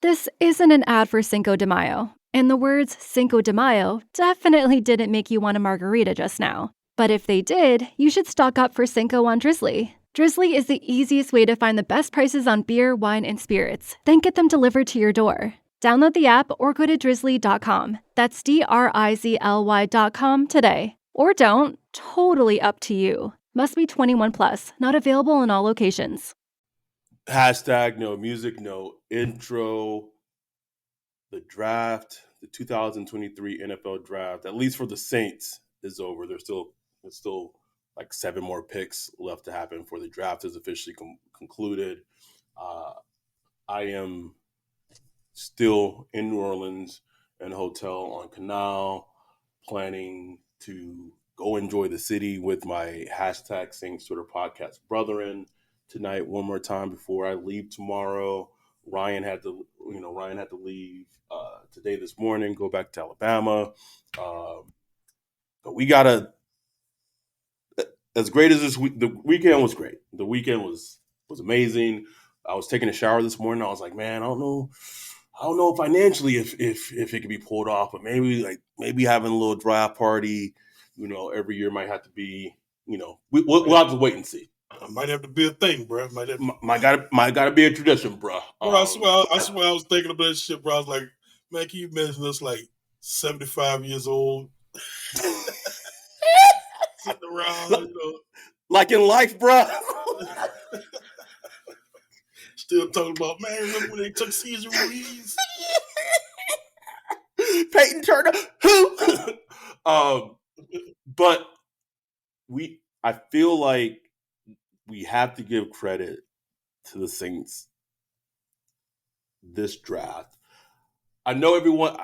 This isn't an ad for Cinco de Mayo, and the words Cinco de Mayo definitely didn't make you want a margarita just now. But if they did, you should stock up for Cinco on Drizzly. Drizzly is the easiest way to find the best prices on beer, wine, and spirits, then get them delivered to your door. Download the app or go to drizzly.com. That's DRIZLY.com today. Or don't. Totally up to you. Must be 21 plus, not available in all locations. Hashtag no music, no intro. The draft, the 2023 NFL draft, at least for the Saints, is over. There's still like 7 more picks left to happen before the draft is officially concluded. I am still in New Orleans in a hotel on Canal, planning to go enjoy the city with my hashtag Saints Twitter podcast brethren tonight one more time before I leave tomorrow. Ryan had to leave today this morning, go back to Alabama. But we gotta, as great as this week, the weekend was great. The weekend was amazing. I was taking a shower this morning. I was like, man, I don't know financially if it could be pulled off, but maybe having a little draft party, every year might have to be, we'll have to wait and see. Might have to be a thing, bro. Might gotta be a tradition, bro. I swear I was thinking about that shit, bro. I was like, man, can you imagine us like 75 years old, sitting around, like in life, bro. Still talking about, man, remember when they took Cesar Ruiz? Peyton Turner, who? But I feel like we have to give credit to the Saints this draft. I know everyone.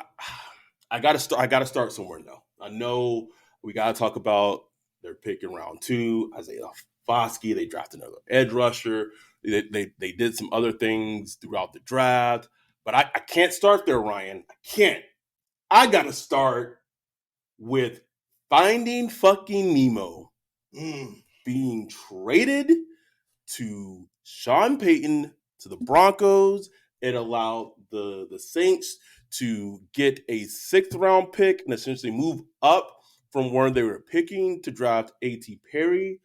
I gotta start somewhere now. I know we gotta talk about their pick in round 2, Isaiah Foskey. They drafted another edge rusher. They did some other things throughout the draft, but I can't start there, Ryan. I can't. I gotta start with Finding fucking Nemo being traded to Sean Payton to the Broncos. It allowed the Saints to get a 6th round pick and essentially move up from where they were picking to draft A.T. Perry.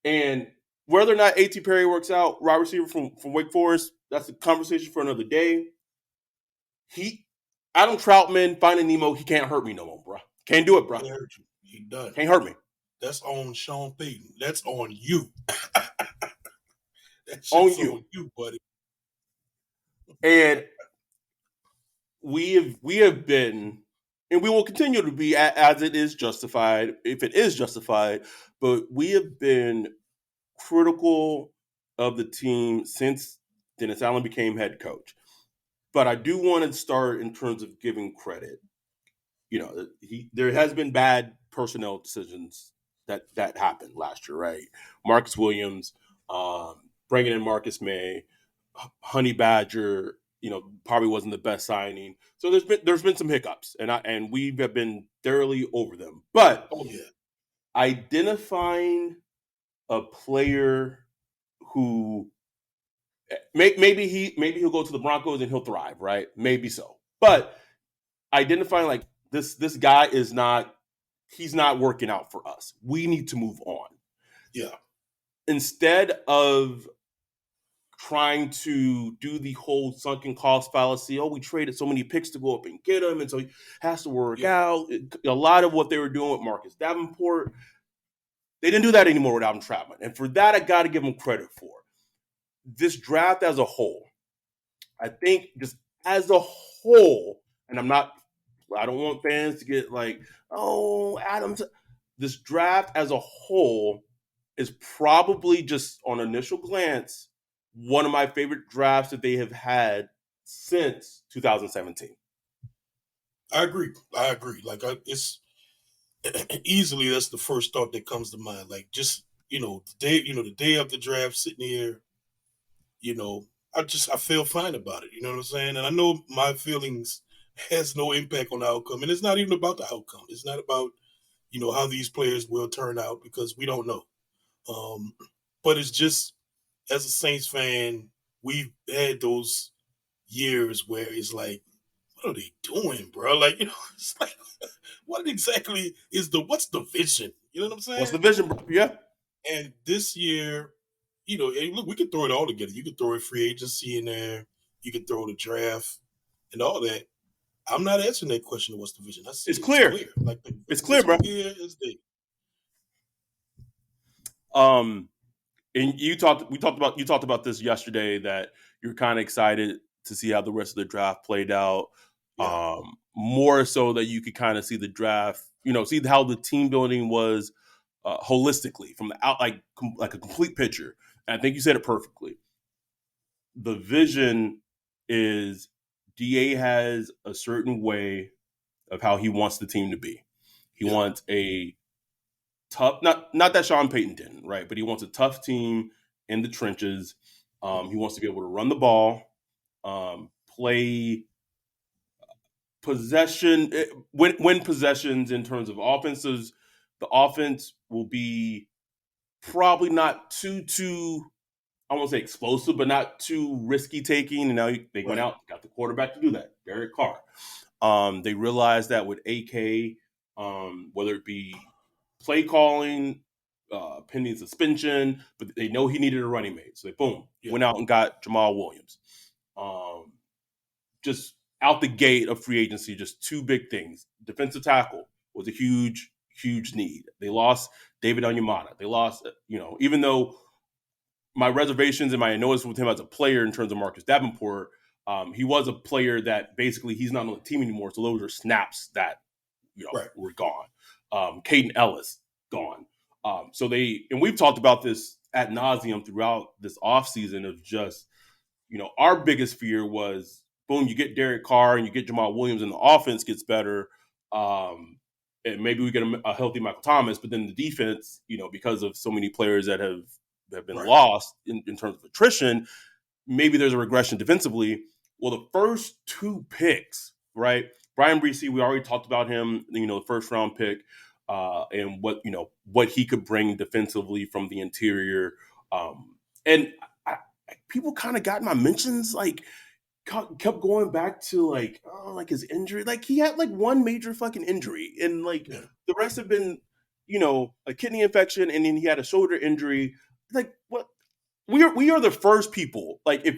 And whether or not A.T. Perry works out, wide receiver from Wake Forest, that's a conversation for another day. Adam Troutman, Finding Nemo, he can't hurt me no more, bro. Can't do it, bro. Can't hurt you. He done. Can't hurt me. That's on Sean Payton. That's on you. That's on you, buddy. And we have been, and we will continue to be, as it is justified, if it is justified, but we have been critical of the team since Dennis Allen became head coach. But I do want to start in terms of giving credit. There has been bad personnel decisions that happened last year, right? Marcus Williams, bringing in Marcus May, Honey Badger, probably wasn't the best signing. So there's been some hiccups, and we have been thoroughly over them. But identifying a player who maybe he'll go to the Broncos and he'll thrive, right? Maybe so. But identifying like this guy he's not working out for us. We need to move on. Yeah. Instead of trying to do the whole sunken cost fallacy, we traded so many picks to go up and get him, and so he has to work out. A lot of what they were doing with Marcus Davenport, they didn't do that anymore with Adam Troutman. And for that, I got to give them credit for. This draft as a whole, I think just as a whole, and I don't want fans to get like, Adams. This draft as a whole is probably just on initial glance one of my favorite drafts that they have had since 2017. I agree. Like it's easily that's the first thought that comes to mind. Like just the day of the draft, sitting here, I feel fine about it. You know what I'm saying? And I know my feelings has no impact on the outcome, and it's not even about the outcome. It's not about how these players will turn out because we don't know. But it's just as a Saints fan, we've had those years where it's like, what are they doing, bro? Like, it's like, what exactly what's the vision? You know what I'm What's saying? the vision, bro? Yeah. And this year, and look, we could throw it all together. You could throw a free agency in there. You could throw the draft and all that. I'm not answering that question of what's the vision. I see It's it's clear. clear. Like the It's vision clear, bro. clear as day. And you talked about this yesterday, that you're kind of excited to see how the rest of the draft played out. Yeah. More so that you could kind of see the draft, see how the team building was holistically from the out, like a complete picture. And I think you said it perfectly. The vision is DA has a certain way of how he wants the team to be. He Yeah. wants a tough, not that Sean Payton didn't, right? But he wants a tough team in the trenches. He wants to be able to run the ball, play possession, win possessions in terms of offenses. The offense will be probably not too I won't say explosive, but not too risky taking. And now they went out, got the quarterback to do that, Derek Carr. They realized that with AK, whether it be play calling, pending suspension, but they know he needed a running mate. So they went out and got Jamal Williams. Just out the gate of free agency, just two big things. Defensive tackle was a huge need. They lost David Onyemata. They lost, even though my reservations and my annoyance with him as a player in terms of Marcus Davenport, he was a player that basically he's not on the team anymore. So those are snaps that, were gone. Caden Ellis, gone. And we've talked about this ad nauseum throughout this offseason of just, our biggest fear was, boom, you get Derek Carr and you get Jamal Williams and the offense gets better. And maybe we get a healthy Michael Thomas, but then the defense, because of so many players that have been lost in terms of attrition, maybe there's a regression defensively. Well, the first two picks, right? Brian Bresee, we already talked about him, the first round pick, and what he could bring defensively from the interior. And people kind of got my mentions, like, kept going back to like his injury. Like he had like one major fucking injury, and the rest have been, a kidney infection, and then he had a shoulder injury. Like what? We are the first people. Like if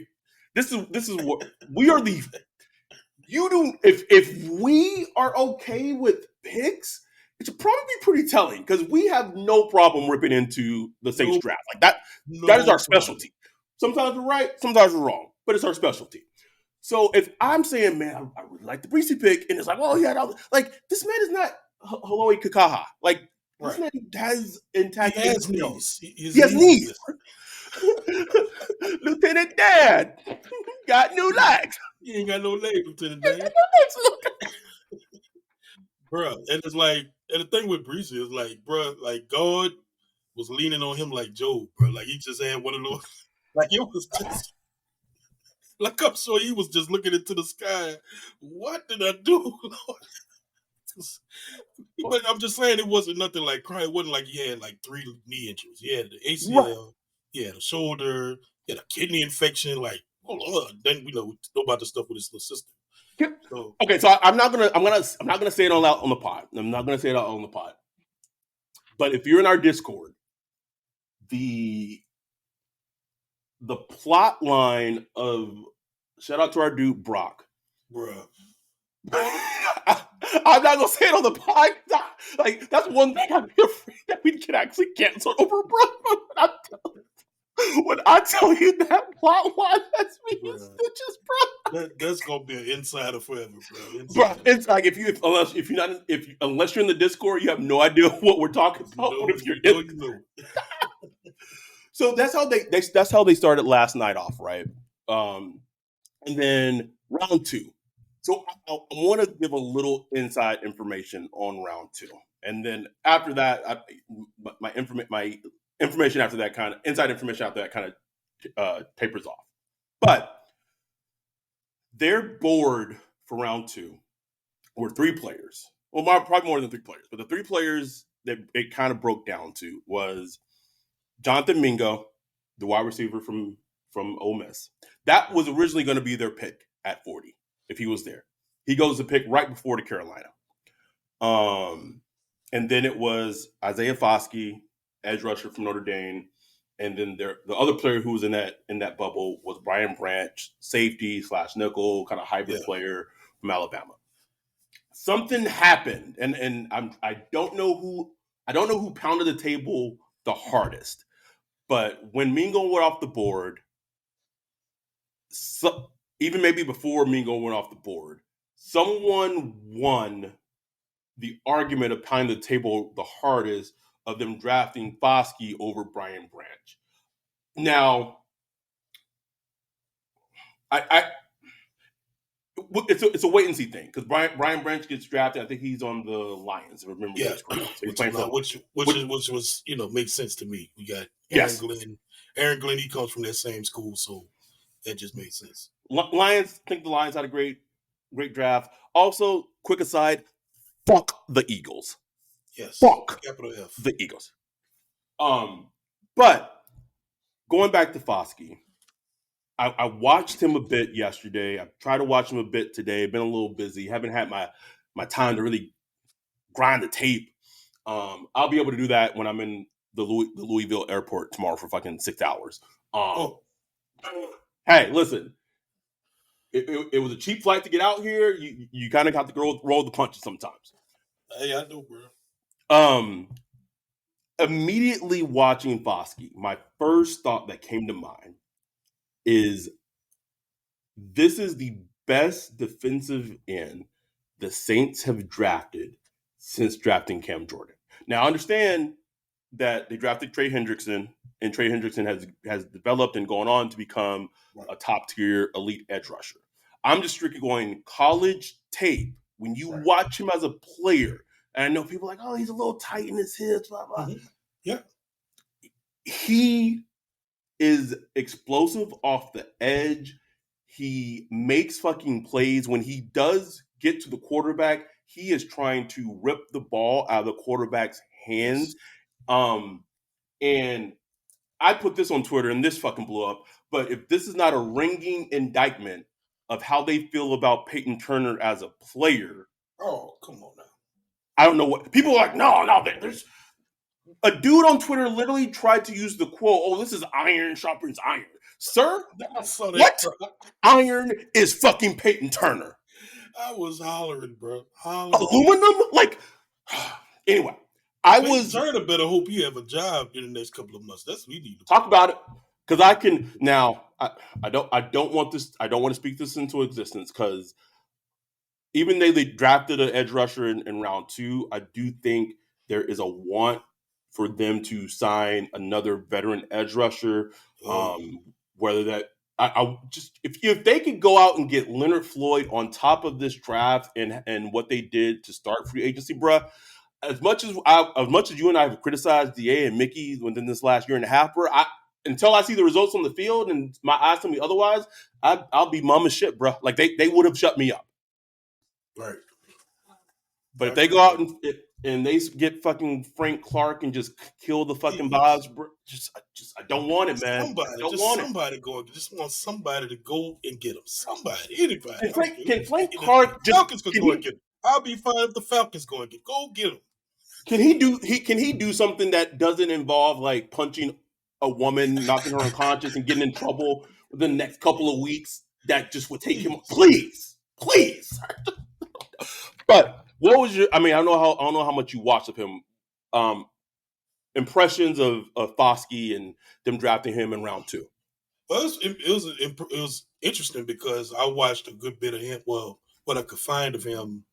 this is what we are the. You do if we are okay with picks, it should probably be pretty telling because we have no problem ripping into the Saints draft like that. That is our specialty. Sometimes we're right, sometimes we're wrong, but it's our specialty. So if I'm saying, man, I really like the Bresee pick, and it's like, oh yeah, this man is not Haloi Kakaha. Like this man has intact. He has knees. He has knees. Lieutenant Dan got new legs. He ain't got no legs, Lieutenant Dan. Bro, and it's like, and the thing with Bresee is like, bro, like God was leaning on him like Job, bro. Like he just had one of those, like it was just, like I'm sure he was just looking into the sky. What did I do, Lord? But I'm just saying it wasn't nothing like crying. It wasn't like he had like 3 knee injuries. He had the ACL, he had a shoulder, he had a kidney infection. Like, oh Lord, then we know about the stuff with his little sister. So, okay, so I'm not gonna say it all out on the pod. I'm not gonna say it out on the pod. But if you're in our Discord, the plot line of shout out to our dude Brock, bruh. I'm not gonna say it on the pod. Like that's one thing I'd be afraid that we can actually cancel over, bro. When I tell you that plot line, that's me stitches, bro. That's gonna be an insider forever, bro. Bro, it's like unless you're in the Discord, you have no idea what we're talking about. No, if you're So that's how they started last night off, right? And then round 2. So I want to give a little inside information on round 2, and then after that, my information after that kind of inside information after that kind of tapers off. But their board for round 2 were 3 players. Well, probably more than 3 players, but the 3 players that it kind of broke down to was Jonathan Mingo, the wide receiver from Ole Miss. That was originally going to be their pick. at 40 if he was there. He goes to pick right before to Carolina. And then it was Isaiah Foskey, edge rusher from Notre Dame. And then the other player who was in that bubble was Brian Branch, safety / nickel, kind of hybrid player from Alabama. Something happened, and I don't know who pounded the table the hardest, but when Mingo went off the board, even maybe before Mingo went off the board, someone won the argument of pounding the table the hardest of them drafting Foskey over Brian Branch. Now, it's a wait and see thing because Brian Branch gets drafted. I think he's on the Lions. If I remember this correctly. So he's playing which was makes sense to me. We got Aaron Glenn. Aaron Glenn, he comes from that same school, so that just made sense. Lions, I think the Lions had a great draft. Also, quick aside, fuck the Eagles. Yes. Fuck capital F. The Eagles. But going back to Foskey, I watched him a bit yesterday. I tried to watch him a bit today. Been a little busy. Haven't had my time to really grind the tape. I'll be able to do that when I'm in the Louisville airport tomorrow for fucking 6 hours. Hey, listen. It was a cheap flight to get out here. You kind of have to roll the punches sometimes. Hey, I know, bro. Immediately watching Foskey, my first thought that came to mind is this is the best defensive end the Saints have drafted since drafting Cam Jordan. Now, I understand that they drafted Trey Hendrickson, and Trey Hendrickson has developed and gone on to become a top-tier elite edge rusher. I'm just strictly going college tape. When you watch him as a player, and I know people are like, oh, he's a little tight in his hips, blah, blah. Mm-hmm. Yeah. He is explosive off the edge. He makes fucking plays. When he does get to the quarterback, he is trying to rip the ball out of the quarterback's hands. And I put this on Twitter, and this fucking blew up. But if this is not a ringing indictment of how they feel about Peyton Turner as a player. Oh, come on now. I don't know what people are like. No, there's a dude on Twitter literally tried to use the quote, "Oh, this is iron sharpens iron." Sir, what? Iron is fucking Peyton Turner. I was hollering, bro. Aluminum? Like, anyway, Turner better hope you have a job in the next couple of months. That's what we need to talk about it. Because I can now, I don't want this. I don't want to speak this into existence because even though they drafted an edge rusher in round 2, I do think there is a want for them to sign another veteran edge rusher. Whether that I just if they could go out and get Leonard Floyd on top of this draft and what they did to start free agency, bruh. As much as you and I have criticized DA and Mickey within this last year and a half, bruh, until I see the results on the field and my eyes tell me otherwise, I'll be mum as shit, bro. Like they would have shut me up. Right. But if they go out and they get fucking Frank Clark and just kill the fucking vibes, bro, I don't want it, man. Just want somebody to go and get him. Somebody, anybody. Can Frank Clark Falcons go and get him? I'll be fine if the Falcons go and get him. Can he do something that doesn't involve like punching a woman, knocking her unconscious, and getting in trouble within the next couple of weeks? That just would take him. Please. But what was your? I mean, I don't know how much you watched of him. Impressions of Foskey and them drafting him in round 2. Well, it was interesting because I watched a good bit of him. Well, what I could find of him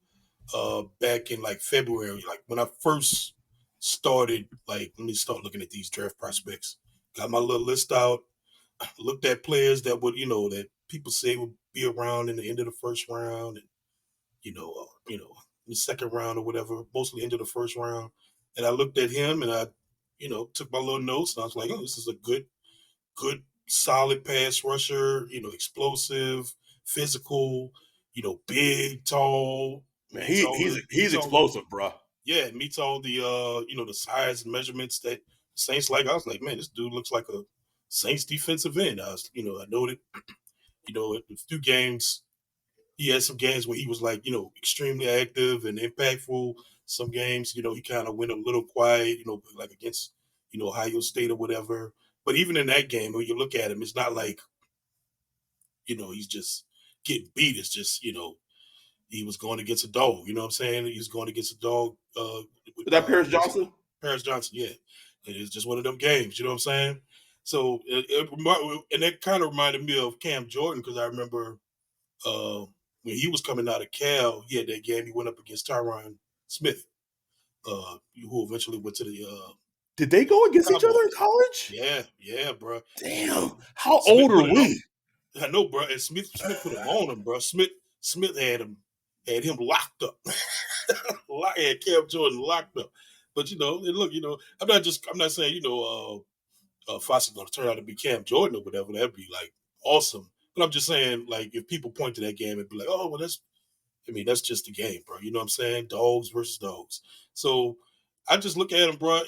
back in like February, like when I first started. Like, let me start looking at these draft prospects. Got my little list out. Looked at players that would, that people say would be around in the end of the first round, and in the second round or whatever, mostly into the first round. And I looked at him and I, took my little notes and I was like, oh, this is a good, solid pass rusher, explosive, physical, big, tall. Man, he's explosive, bro. Yeah, meets all the, the size and measurements that Saints like. I was like, man, this dude looks like a Saints defensive end. I know that, a few games, he had some games where he was like, extremely active and impactful. Some games, he kind of went a little quiet, like against, Ohio State or whatever. But even in that game, when you look at him, it's not like, he's just getting beat. It's just, he was going against a dog. You know what I'm saying? He was going against a dog. Is that Paris Johnson? Paris Johnson, yeah. It is just one of them games. You know what I'm saying? So, and that kind of reminded me of Cam Jordan because I remember when he was coming out of Cal, he had that game. He went up against Tyron Smith, who eventually went to the. Did they go against Cowboys. each other in college? Yeah, bro. Damn, how old are we? I know, bro. And Smith put him on him, bro. Smith had him locked up. Had Cam Jordan locked up. But look, I'm not saying Foskey's going to turn out to be Cam Jordan or whatever. That'd be like awesome. But I'm just saying, like, if people point to that game and be like, oh, well, that's just the game, bro. You know what I'm saying? Dogs versus dogs. So I just look at him, bro.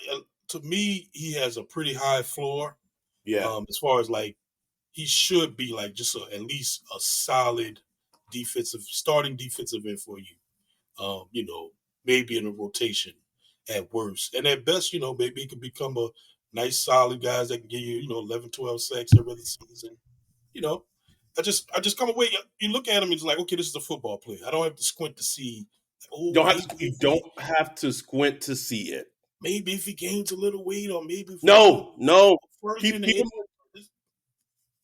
To me, he has a pretty high floor. Yeah. As far as like, he should be like just at least a solid starting defensive end for you. Maybe in a rotation at worst. And at best, maybe he can become a nice, solid guys that can give you, 11, 12 sacks every other season. I just come away. You look at him, and it's like, okay, this is a football player. I don't have to squint to see. You don't have to squint to see it. Maybe if he gains a little weight, or maybe no. Keep him.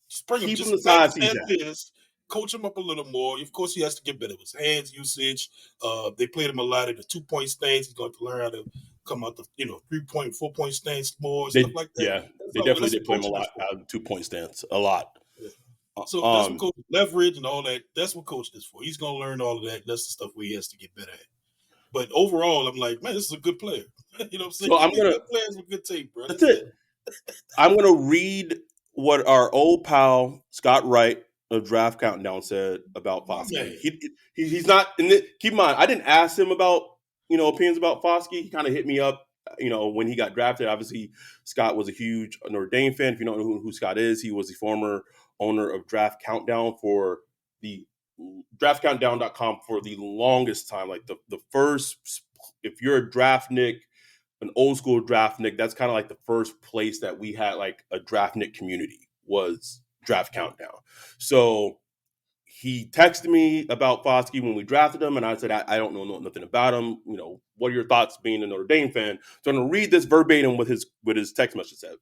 Just bring him just the size he's at. Coach him up a little more. Of course, he has to get better with his hands usage. They played him a lot of the 2-point stance. He's going to learn how to come out the 3-point, 4-point stance more, stuff like that. Yeah, they definitely did play him a lot out of the 2-point stance, a lot. Yeah. So that's what coach leverage and all that. That's what coach is for. He's going to learn all of that. That's the stuff where he has to get better at. But overall, I'm like, man, this is a good player. You know what I'm saying? So I'm gonna good players with good tape, bro. That's it. I'm gonna read what our old pal Scott Wright of Draft Countdown said about Foskey. He's not. Keep in mind, I didn't ask him about opinions about Foskey. He kind of hit me up, when he got drafted. Obviously, Scott was a huge Notre Dame fan. If you don't know who Scott is, he was the former owner of Draft Countdown for the draftcountdown.com for the longest time. Like the first, if you're a draftnik, an old school draftnik, that's kind of like the first place that we had like a draftnik community was Draft Countdown. So he texted me about Foskey when we drafted him, and I said, I don't know nothing about him. What are your thoughts being a Notre Dame fan? So I'm going to read this verbatim with his text message. Said,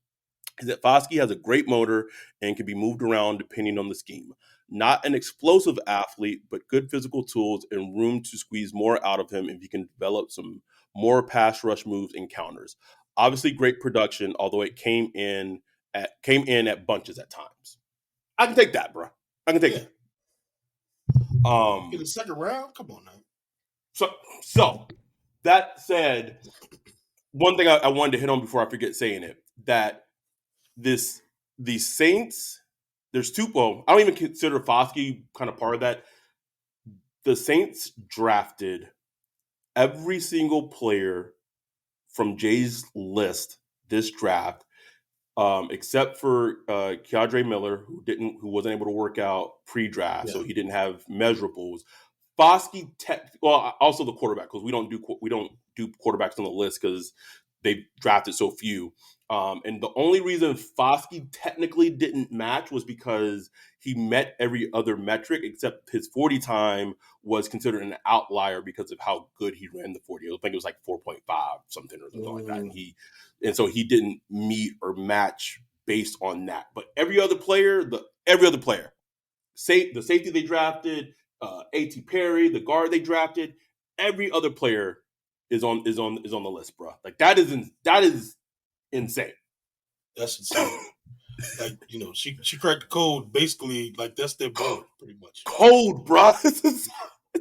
is that Foskey has a great motor and can be moved around depending on the scheme. Not an explosive athlete, but good physical tools and room to squeeze more out of him if he can develop some more pass rush moves and counters. Obviously, great production, although it came in at bunches at times. I can take that, bro. I can take that. In the second round, come on now. So that said, one thing I wanted to hit on before I forget saying it, that the Saints. There's two. Well, I don't even consider Foskey kind of part of that. The Saints drafted every single player from Jay's list this draft, except for Keandre Miller, who wasn't able to work out pre-draft, so he didn't have measurables. Foskey, also the quarterback, because we don't do quarterbacks on the list because they drafted so few. And the only reason Foskey technically didn't match was because he met every other metric except his 40 time was considered an outlier because of how good he ran the 40. I think it was like 4.5 something or something like that. And so he didn't meet or match based on that. But every other player, the safety they drafted, A.T. Perry, the guard they drafted, every other player is on the list, bro. Like that is insane. That's insane. Like, she cracked the code. Basically, like that's their board, pretty much. Code, bro. It's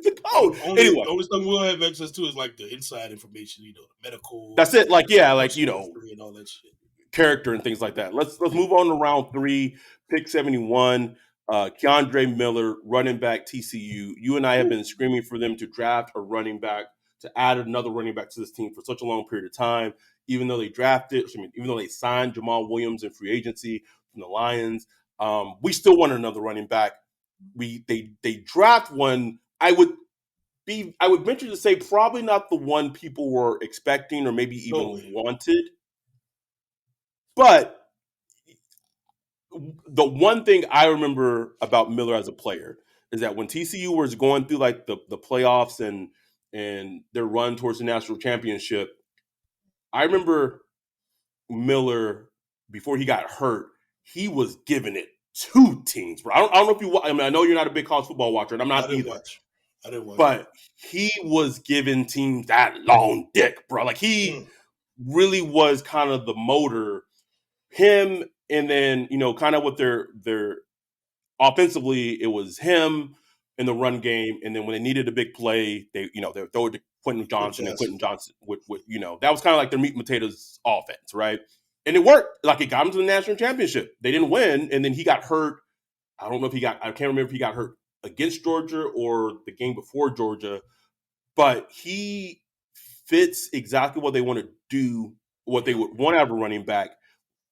a code. Anyway, the only thing we'll have access to is like the inside information, the medical. That's it. Like, yeah, like and all that shit. Character and things like that. Let's move on to round 3, pick 71. Keandre Miller, running back, TCU. You and I have been screaming for them to draft a running back, to add another running back to this team for such a long period of time. Even though they signed Jamal Williams in free agency from the Lions, we still wanted another running back. they draft one. I would venture to say probably not the one people were expecting or maybe even wanted. But the one thing I remember about Miller as a player is that when TCU was going through like the playoffs and their run towards the national championship, I remember Miller before he got hurt, he was giving it to teams, bro. I don't know if you. I mean, I know you're not a big college football watcher, and I'm not either. I didn't watch. But he was giving teams that long dick, bro. Like he really was kind of the motor. Him, and then kind of with their offensively, it was him in the run game, and then when they needed a big play, they they throw it to Quentin Johnson, and Quentin Johnson with that was kind of like their meat and potatoes offense, right? And it worked. Like it got him to the national championship. They didn't win, and then he got hurt. I don't know if he got. I can't remember if he got hurt against Georgia or the game before Georgia, but he fits exactly what they want to do, what they would want to have a running back.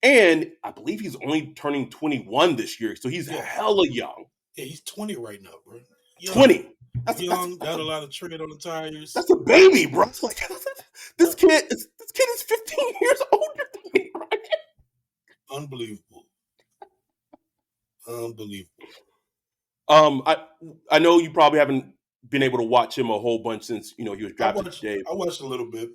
And I believe he's only turning 21 this year, so he's hella young. Yeah, he's 20 right now, bro. Young. 20. That's young. Got a lot of tread on the tires. That's a baby, bro. It's like this kid is 15 years older than me, right? Unbelievable. I know you probably haven't been able to watch him a whole bunch since he was drafted today. I watched a little bit.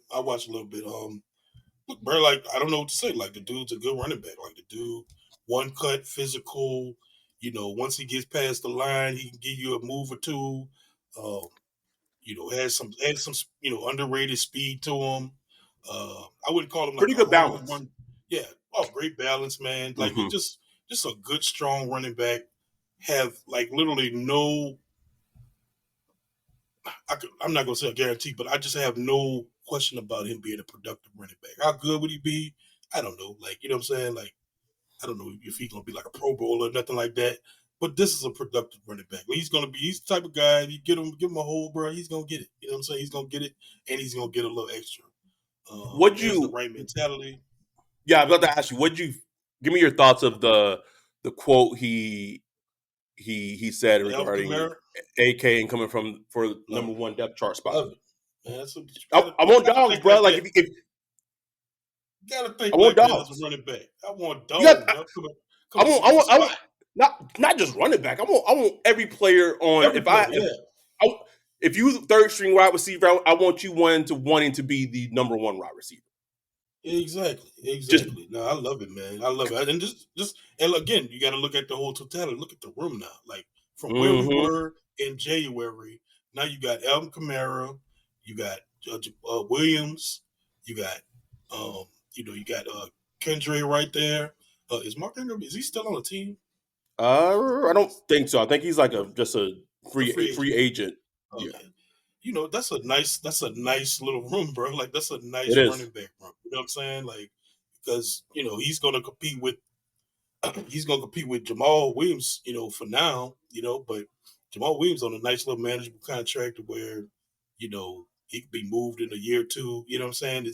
Look, bro, like I don't know what to say. Like the dude's a good running back. Like the dude, one cut, physical. Once he gets past the line, he can give you a move or two. Has some underrated speed to him. I wouldn't call him like pretty good balance. Yeah, great balance, man. Like he just a good, strong running back. Have like literally no. I'm not gonna say a guarantee, but I just have no question about him being a productive running back. How good would he be? I don't know. Like, you know what I'm saying? Like, I don't know if he's gonna be like a Pro Bowl or nothing like that. But this is a productive running back. He's the type of guy, you give him a hole, bro, he's gonna get it. You know what I'm saying? He's gonna get it, and he's gonna get a little extra. The right mentality? Yeah, I'm about to ask you. Give me your thoughts of the quote he said regarding AK and coming for number one depth chart spot. Man, I want dogs, bro. Like if you gotta think I want dogs as a running back. I want dogs. I want not just running back. I want every player on. If you third string wide receiver, I want you wanting to be the number one wide receiver. Exactly. No, I love it, man. I love it. And and again, you got to look at the whole totality. Look at the room now. Like from where we were in January, now you got Alvin Kamara, you got Williams, you got you got Kendra right there. Is Mark Ingram? Is he still on the team? I don't think so. I think he's like just a free agent. Okay. Yeah. That's a nice little room, bro. Like that's a nice running back, bro. You know what I'm saying? Like because he's gonna compete with Jamal Williams, for now, but Jamal Williams on a nice little manageable contract where, he could be moved in a year or two. You know what I'm saying?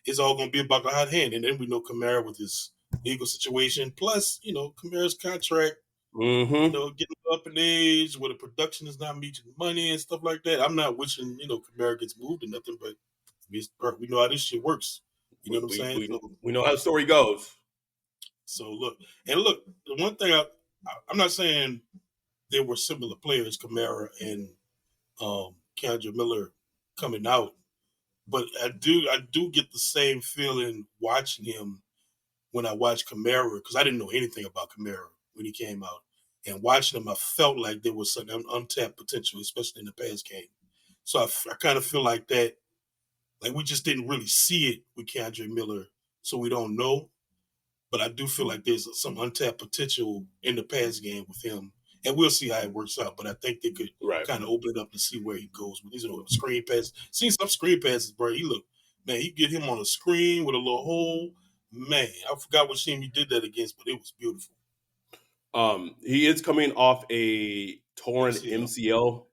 It's all gonna be about the hot hand, and then we know Kamara with his legal situation. Plus, Kamara's contract. Getting up in age where the production is not meeting money and stuff like that. I'm not wishing, Kamara gets moved or nothing, but we know how this shit works. You know what I'm saying? We know how the story goes. So look, the one thing I'm not saying there were similar players, Kamara and Keandre Miller coming out, but I do get the same feeling watching him when I watched Kamara, because I didn't know anything about Kamara when he came out. And watching him, I felt like there was some untapped potential, especially in the pass game. So I kind of feel like that, like we just didn't really see it with Keandre Miller, so we don't know. But I do feel like there's some untapped potential in the pass game with him. And we'll see how it works out. But I think they could kind of open it up to see where he goes with these screen passes. Seen some screen passes, bro. He get him on a screen with a little hole. Man, I forgot what team he did that against, but it was beautiful. He is coming off a torn MCL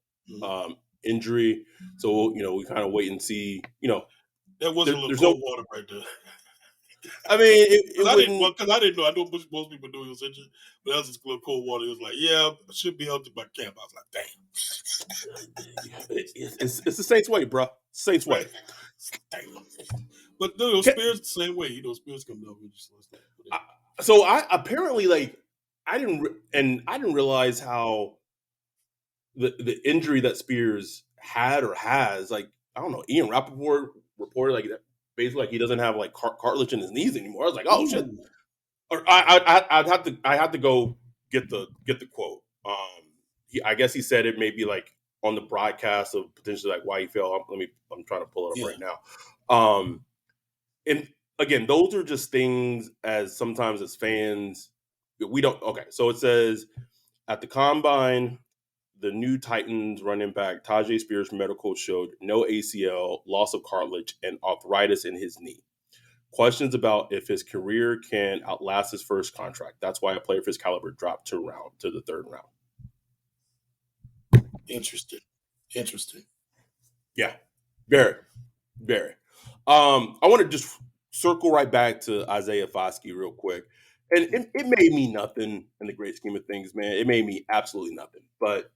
injury, so we kind of wait and see. That was a little cold water right there. I mean, it Because wouldn't. I didn't know. I know most people knew he was injured, but that was just a little cold water. He was like, "Yeah, I should be healthy by camp." I was like, It's the Saints way, bro. Saints "Damn, way. right." Damn. But no, Spears the same way. Spears coming up with just So I apparently like I didn't realize how the injury that Spears had or has, like, I don't know, Ian Rappaport reported like that basically like he doesn't have like cartilage in his knees anymore. I was like, oh shit. Or I had to go get the quote. I guess he said it maybe like on the broadcast of potentially like why he fell. I'm trying to pull it up right now. And again, those are just things as sometimes as fans we don't. Okay, so it says at the combine, the new Titans running back Tajay Spears medical showed no ACL, loss of cartilage, and arthritis in his knee. Questions about if his career can outlast his first contract. That's why a player of his caliber dropped to the third round. Interesting. Yeah, very. I want to just circle right back to Isaiah Foskey real quick. And it made me nothing in the great scheme of things, man. It made me absolutely nothing. But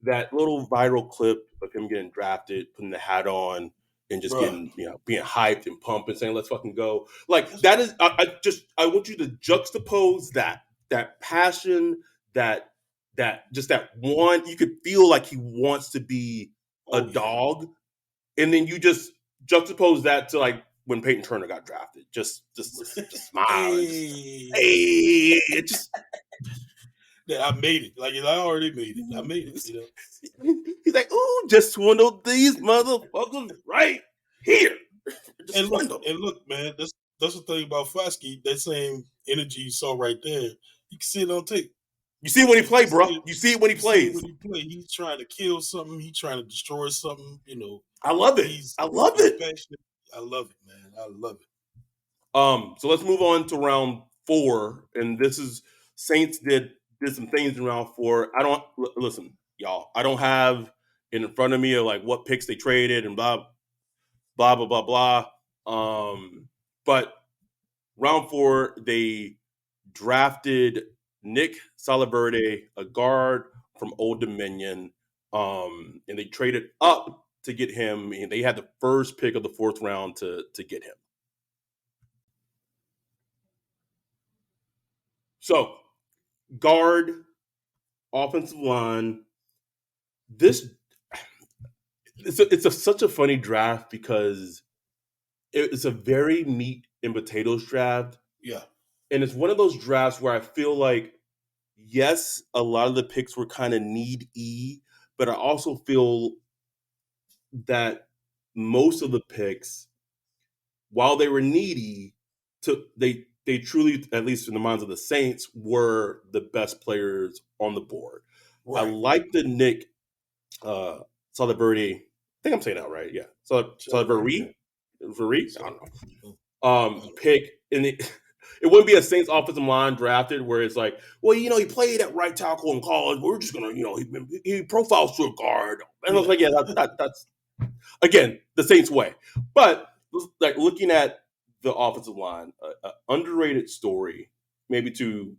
that little viral clip of him getting drafted, putting the hat on, and just getting, being hyped and pumped and saying, let's fucking go. Like, that is, I want you to juxtapose that passion, that one, you could feel like he wants to be a dog. And then you just juxtapose that to like when Peyton Turner got drafted. Just smile. Hey, it just. Yeah, I made it. Like, I already made it. I made it, He's like, ooh, just swindled these motherfuckers right here. And look, man, that's the thing about Foskey. That same energy you saw right there, you can see it on tape. You see it when he plays, bro. You see it when he plays. He's trying to kill something. He's trying to destroy something. I love it. I love it. Passionate. I love it, man. I love it. So let's move on to round 4, and this is Saints did some things in round 4. I don't listen, y'all. I don't have it in front of me of like what picks they traded and blah blah blah blah blah. But round 4 they drafted Nick Salaverde, a guard from Old Dominion, and they traded up to get him, and they had the first pick of the 4th round to get him. So, guard, offensive line. It's such a funny draft because it's a very meat and potatoes draft. Yeah. And it's one of those drafts where I feel like, yes, a lot of the picks were kind of need-y, but I also feel that most of the picks, while they were needy, they truly, at least in the minds of the Saints, were the best players on the board. Right. I like the Nick Salaverde. I think I'm saying that right. Yeah, Salaverde. I don't know. Pick, and it wouldn't be a Saints offensive line drafted where it's like, well, he played at right tackle in college. We're just gonna, he profiles to a guard, and I was like, yeah, that's again the Saints way. But like looking at the offensive line, underrated story, maybe to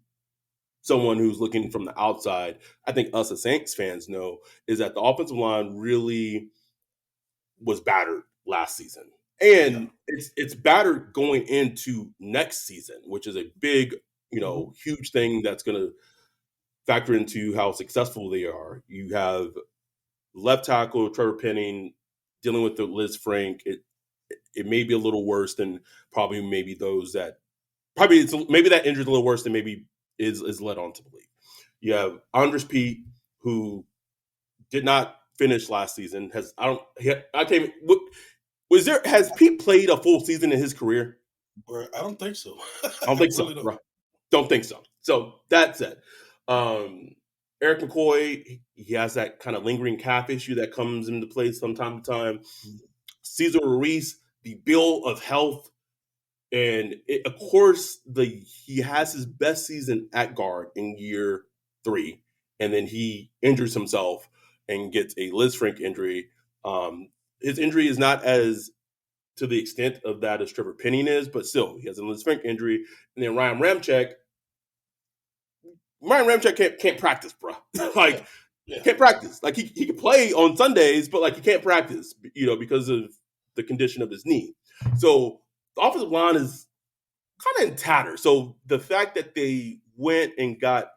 someone who's looking from the outside, I think us as Saints fans know, is that the offensive line really was battered last season. And it's battered going into next season, which is a big, huge thing that's going to factor into how successful they are. You have left tackle Trevor Penning dealing with the Liz Frank. It may be a little worse than maybe that injury's a little worse than maybe is led on to believe. You have Andres Pete, who did not finish last season. Has Pete played a full season in his career? Bro, I don't think so. I don't think so. Bro. Don't think so. So that said, Eric McCoy, he has that kind of lingering calf issue that comes into play from time to time. Cesar Ruiz, the bill of health, and of course he has his best season at guard in year 3, and then he injures himself and gets a Liz Frank injury. His injury is not as to the extent of that as Trevor Penning is, but still, he has a Lisfranc injury. And then Ryan Ramczyk can't practice, bro. Like, can't practice. Like, he can play on Sundays, but like he can't practice, because of the condition of his knee. So the offensive line is kind of in tatter. So the fact that they went and got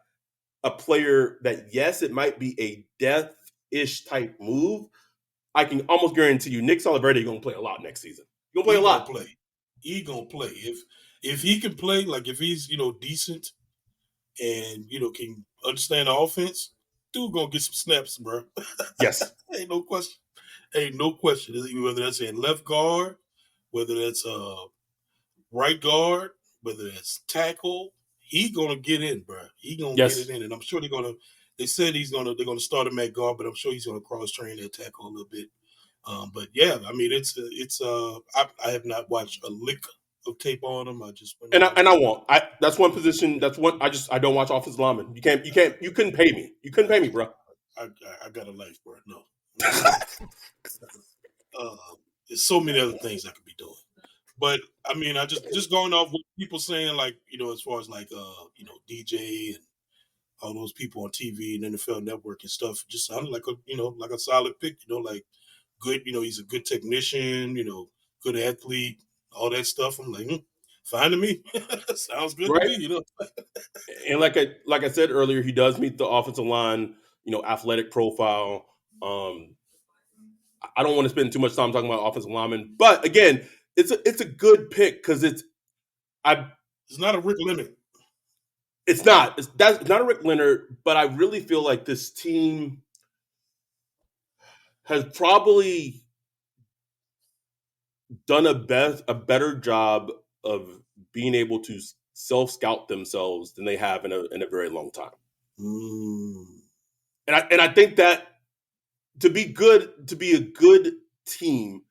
a player that, yes, it might be a death-ish type move, I can almost guarantee you Nick Soliverde going to play a lot next season. He's going to play a lot. He going to play. If he can play, like if he's, decent and, can understand the offense, dude going to get some snaps, bro. Yes. Ain't no question. Whether that's in left guard, whether that's right guard, whether that's tackle, he going to get in, bro. He going to get it in. And I'm sure they said they're going to start him at guard, but I'm sure he's going to cross-train that tackle a little bit. But yeah, I mean, I have not watched a lick of tape on him. I just I won't. That's one position. I don't watch offensive linemen. You couldn't pay me. You couldn't pay me, bro. I got a life, bro. No. There's so many other things I could be doing. But I mean, I just going off what people saying, like, as far as like DJ and all those people on TV and NFL Network and stuff, just sounded like a solid pick, like good, he's a good technician, good athlete, all that stuff. I'm like, fine to me. Sounds good to me, And like I said earlier, he does meet the offensive line, athletic profile. I don't want to spend too much time talking about offensive linemen, but again, it's a good pick because it's not a Rick Leonard. It's not. That's not a Rick Leonard, but I really feel like this team has probably done a better job of being able to self-scout themselves than they have in a very long time. And I think that to be a good team,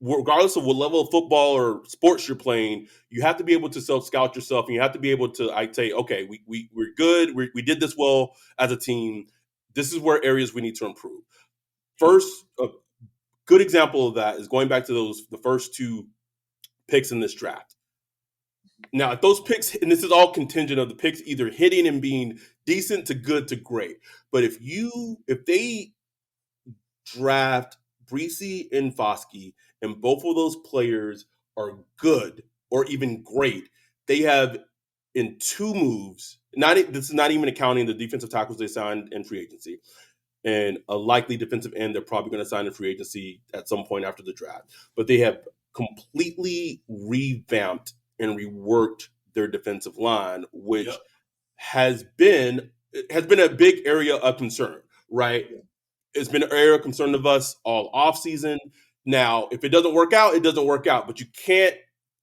regardless of what level of football or sports you're playing, you have to be able to self-scout yourself, and you have to be able to say, okay, we're good. We did this well as a team. This is where areas we need to improve. First, a good example of that is going back to the first two picks in this draft. Now, if those picks, and this is all contingent of the picks either hitting and being decent to good to great, but if they draft Bresee and Foskey, and both of those players are good or even great, they have in two moves. This is not even accounting the defensive tackles they signed in free agency, and a likely defensive end they're probably going to sign in free agency at some point after the draft. But they have completely revamped and reworked their defensive line, which has been a big area of concern, right? It's been an area of concern of us all offseason. Now, if it doesn't work out, it doesn't work out, but you can't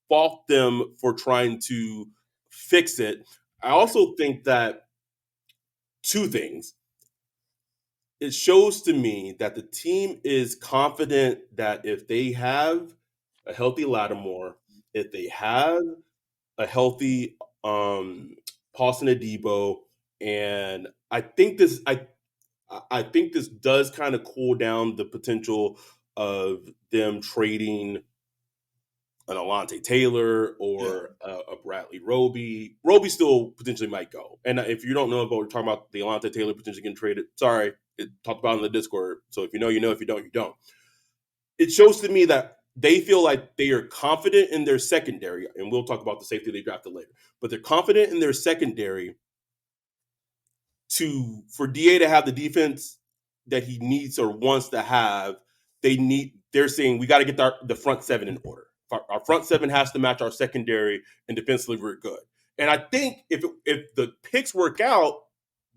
fault them for trying to fix it. I also think that two things. It shows to me that the team is confident that if they have a healthy Lattimore, if they have a healthy Paulson Adebo, and I think this does kind of cool down the potential of them trading an Alontae Taylor or a Bradley Roby. Roby still potentially might go. And if you don't know about, we're talking about the Alontae Taylor potentially getting traded. Sorry, it talked about in the Discord. So if you know, you know. If you don't, you don't. It shows to me that they feel like they are confident in their secondary, and we'll talk about the safety they drafted later, but they're confident in their secondary for DA to have the defense that he needs or wants to have. They're saying we got to get the front seven in order. Our front seven has to match our secondary, and defensively we're good. And I think if the picks work out,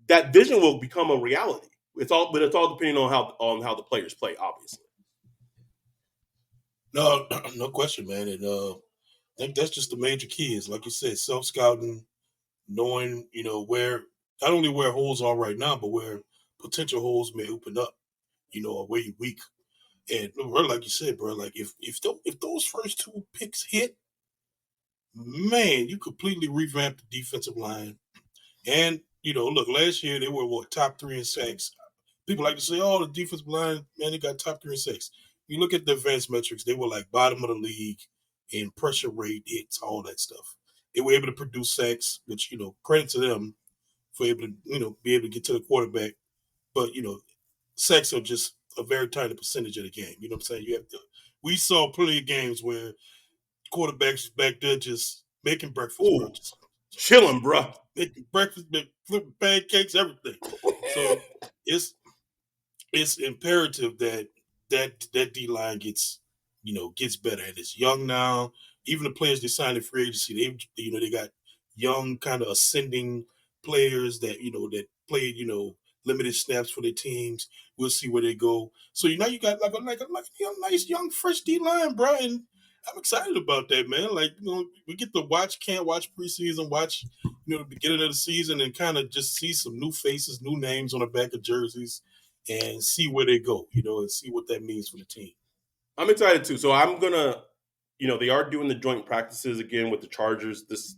that vision will become a reality. It's all depending on how the players play, obviously. No question, man. And I think that's just the major key is, like you said, self-scouting, knowing, where not only where holes are right now, but where potential holes may open up, or where you're weak. And like you said, bro, like if those first two picks hit, man, you completely revamp the defensive line. And, look, last year they were top 3 in sacks. People like to say, oh, the defensive line, man, they got top 3 in sacks. you look at the advanced metrics, they were like bottom of the league in pressure rate, hits, all that stuff. They were able to produce sacks, which, credit to them for able to, be able to get to the quarterback. But, sacks are just a very tiny percentage of the game. You know what I'm saying? We saw plenty of games where quarterbacks back there just making breakfast, bro. Ooh, chilling, bro. Making breakfast, flipping pancakes, everything. So it's imperative that D line gets better. And it's young now. Even the players they signed in free agency, they got young kind of ascending players that that played limited snaps for their teams. We'll see where they go. So you got like a nice young fresh D line, bro, and I'm excited about that, man. Like we get to can't watch preseason, watch the beginning of the season, and kind of just see some new faces, new names on the back of jerseys, and see where they go, and see what that means for the team. I'm excited too. So I'm gonna, they are doing the joint practices again with the Chargers this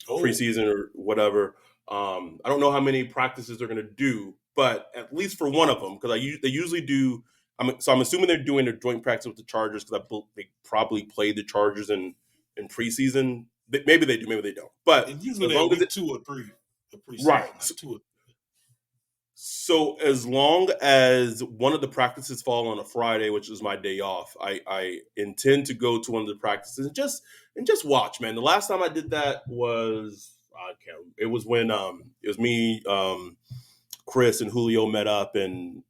preseason or whatever. I don't know how many practices they're gonna do, but at least for one of them, because they usually do. I'm assuming they're doing their joint practice with the Chargers because they probably played the Chargers in preseason. Maybe they do, maybe they don't. But and usually as long as 2 or 3, preseason, right? Like 2 or 3. So as long as one of the practices fall on a Friday, which is my day off, I intend to go to one of the practices and just watch, man. The last time I did that was it was when it was me, Chris and Julio met up and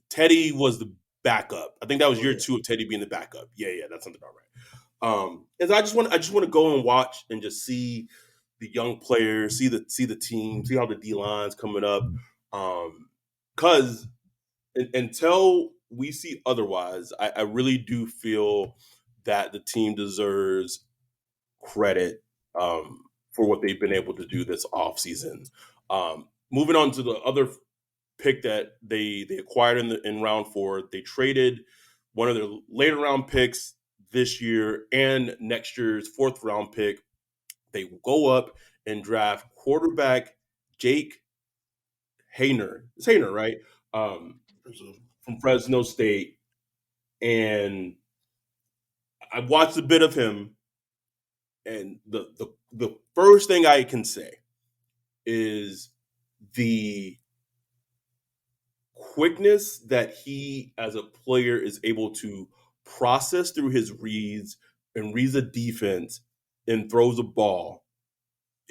Teddy was the backup. I think that was year 2 of Teddy being the backup. Yeah, that sounds about right. And so I just want to go and watch and just see the young players, see the team, see how the D line's coming up. Because until we see otherwise, I really do feel that the team deserves credit for what they've been able to do this offseason. Moving on to the other pick that they acquired in round 4, they traded one of their later round picks this year and next year's 4th round pick. They go up and draft quarterback Jake Haener. It's Haener, right? From Fresno State. And I watched a bit of him, and the first thing I can say is the quickness that he as a player is able to process through his reads and reads a defense and throws a ball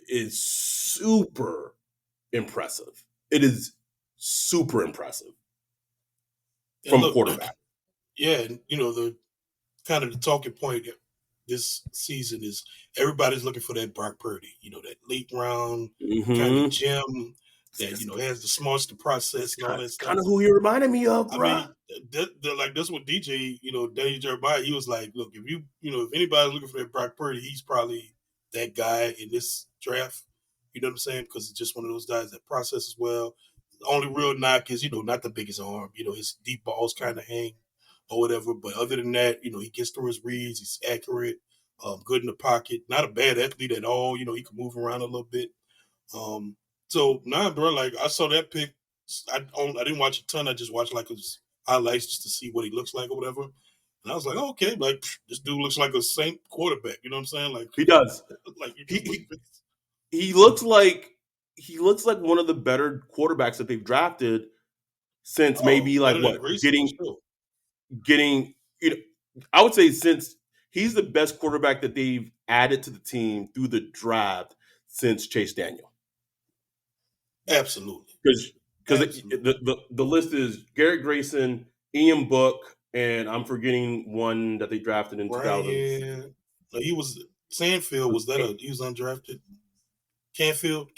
is super impressive. It is super impressive from quarterback. Yeah, and the kind of the talking point this season is everybody's looking for that Brock Purdy, that late round kind of gem that has the smarts to process and all that stuff. Kind of who he reminded me of, bro. I mean, that's what DJ, Danny Jeremiah, he was like, look, if anybody's looking for that Brock Purdy, he's probably that guy in this draft. You know what I'm saying? Because it's just one of those guys that processes well. The only real knock is, not the biggest arm. His deep balls kind of hang or whatever. But other than that, he gets through his reads. He's accurate, good in the pocket. Not a bad athlete at all. He can move around a little bit. So, bro, like I saw that pick. I didn't watch a ton. I just watched like his highlights just to see what he looks like or whatever. And I was like, oh, okay, like this dude looks like a Saint quarterback. You know what I'm saying? Like he does. Like he looks like one of the better quarterbacks that they've drafted since maybe like what getting. I would say since he's the best quarterback that they've added to the team through the draft since Chase Daniel. Absolutely, because the list is Garrett Grayson, Ian Book, and I'm forgetting one that they drafted in 2000. He was Sandfield. He was undrafted? Canfield.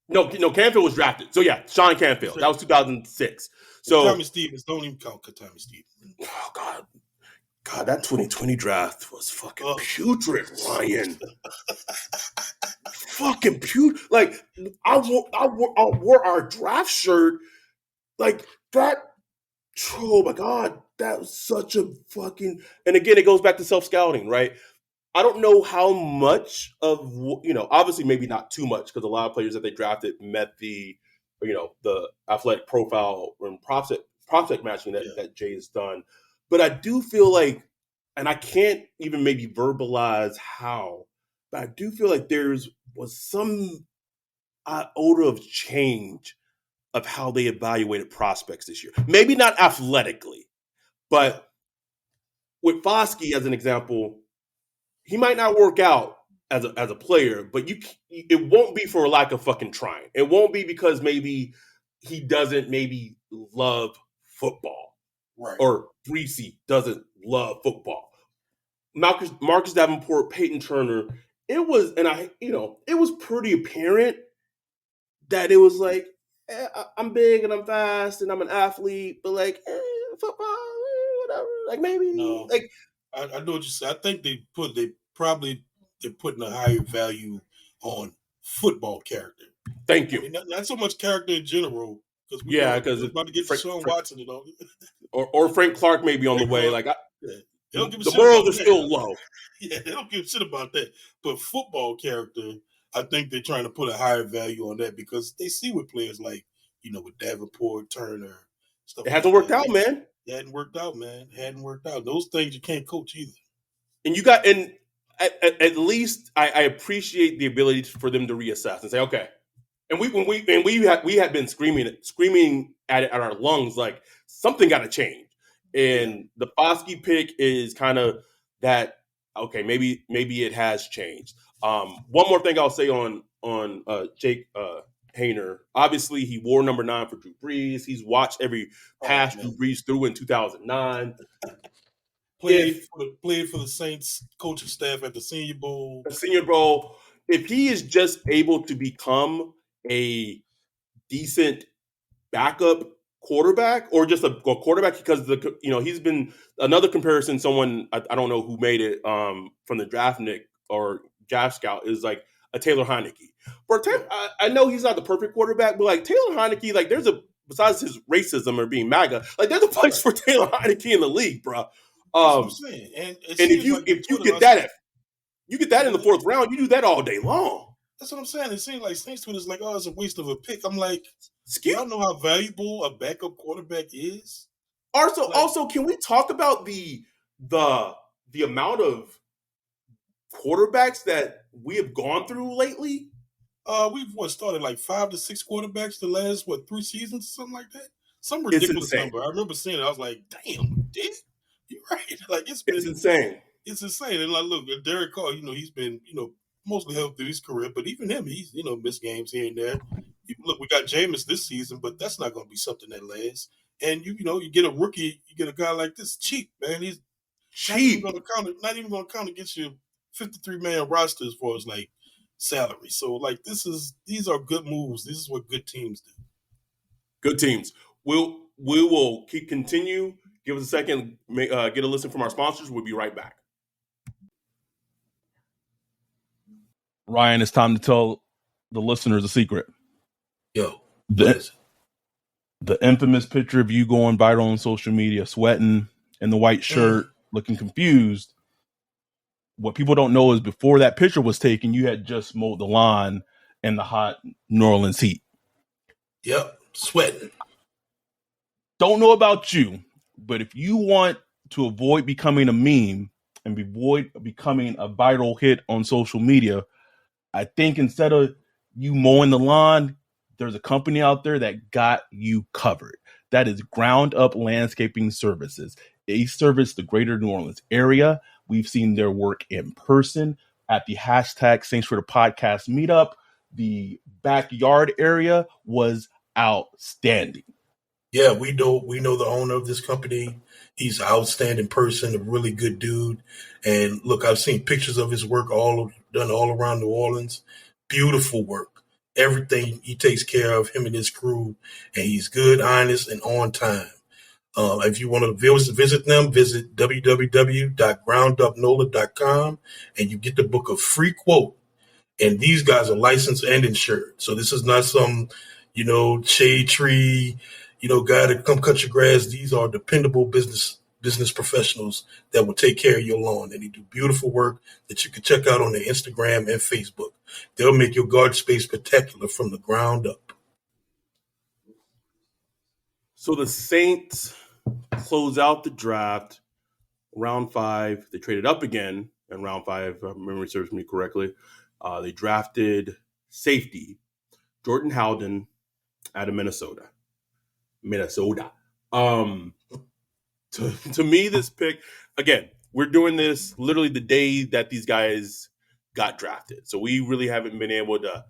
No, Canfield was drafted. So yeah, Sean Canfield. That was 2006. So Tommy Stevens, don't even count Tommy Stevens. Oh God, that 2020 draft was fucking putrid, Ryan. Fucking putrid. Like I wore our draft shirt like that. Oh my God, that was such a fucking. And again, it goes back to self-scouting, right? I don't know how much of obviously maybe not too much because a lot of players that they drafted met the athletic profile and prospect matching that Jay has done. But I do feel like, and I can't even maybe verbalize how, but I do feel like was some odor of change of how they evaluated prospects this year. Maybe not athletically, but with Foskey as an example, he might not work out as a player, but it won't be for a lack of fucking trying. It won't be because maybe he doesn't maybe love football, right? Or Breesy doesn't love football. Marcus Davenport, Peyton Turner. It was, it was pretty apparent that it was like, I'm big and I'm fast and I'm an athlete, but like football, whatever. Like maybe, no, like I know what you said. I think they're putting a higher value on football character. Thank you. Not so much character in general, because because we're about to get to Sean Watson and all. or Frank Clark may be on the way. Like they don't give a the shit morals about are that. still low. Yeah, they don't give a shit about that. But football character, I think they're trying to put a higher value on that because they see with players like, with Davenport, Turner, stuff. It hasn't worked out, man. It hadn't worked out, man. It hadn't worked out. Those things you can't coach either. And at least I appreciate the ability for them to reassess and say, okay. And we had been screaming at it at our lungs like something got to change. And the Foskey pick is kind of that. Okay, maybe it has changed. One more thing I'll say on Jake Haener. Obviously, he wore number 9 for Drew Brees. He's watched every pass Drew Brees threw in 2009. Played for the Saints coaching staff at the Senior Bowl. If he is just able to become a decent backup quarterback or just a quarterback, because he's been another comparison. Someone I don't know who made it from the Draftnik or Draft Scout is like a Taylor Heineke. I know he's not the perfect quarterback, but like Taylor Heineke, like besides his racism or being MAGA, like there's a place for Taylor Heineke in the league, bro. That's what I'm saying. And if you get that in the 4th round, you do that all day long. That's what I'm saying. It seems like Saints Twitter's like, it's a waste of a pick. I'm like, y'all know how valuable a backup quarterback is? Also, can we talk about the amount of quarterbacks that we have gone through lately? We've started like 5 to 6 quarterbacks the last 3 seasons, something like that. Some ridiculous number. I remember seeing it. I was like, damn, dude, you're right. Like it's insane. It's insane. And like, look, Derek Carr, he's been, mostly healthy through his career, but even him, he's, missed games here and there. Look, we got Jameis this season, but that's not going to be something that lasts. And you get a rookie, you get a guy like this cheap, man. He's cheap. Not even going to count against your 53-man roster as far as like salary. So like these are good moves. This is what good teams do. Good teams. We will continue. Give us a second. Get a listen from our sponsors. We'll be right back. Ryan, it's time to tell the listeners a secret. Yo, the infamous picture of you going viral on social media, sweating in the white shirt, looking confused. What people don't know is before that picture was taken, you had just mowed the lawn in the hot New Orleans heat. Yep, sweating. Don't know about you, but if you want to avoid becoming a meme and avoid becoming a viral hit on social media, I think instead of you mowing the lawn, there's a company out there that got you covered. That is Ground Up Landscaping Services. They service the greater New Orleans area. We've seen their work in person at the hashtag Saints for the Podcast meetup. The backyard area was outstanding. Yeah, we know the owner of this company. He's an outstanding person, a really good dude. And look, I've seen pictures of his work done all around New Orleans. Beautiful work. Everything he takes care of, him and his crew, and he's good, honest, and on time. If you want to visit them, visit www.groundupnola.com, and you get the book a free quote. And these guys are licensed and insured. So this is not some, shade tree, guy to come cut your grass. These are dependable business professionals that will take care of your lawn. And they do beautiful work that you can check out on their Instagram and Facebook. They'll make your garden space spectacular from the ground up. So the Saints close out the draft. Round 5, they traded up again in round 5, if memory serves me correctly. They drafted safety Jordan Howden out of Minnesota. To me, this pick, again, we're doing this literally the day that these guys got drafted. So we really haven't been able to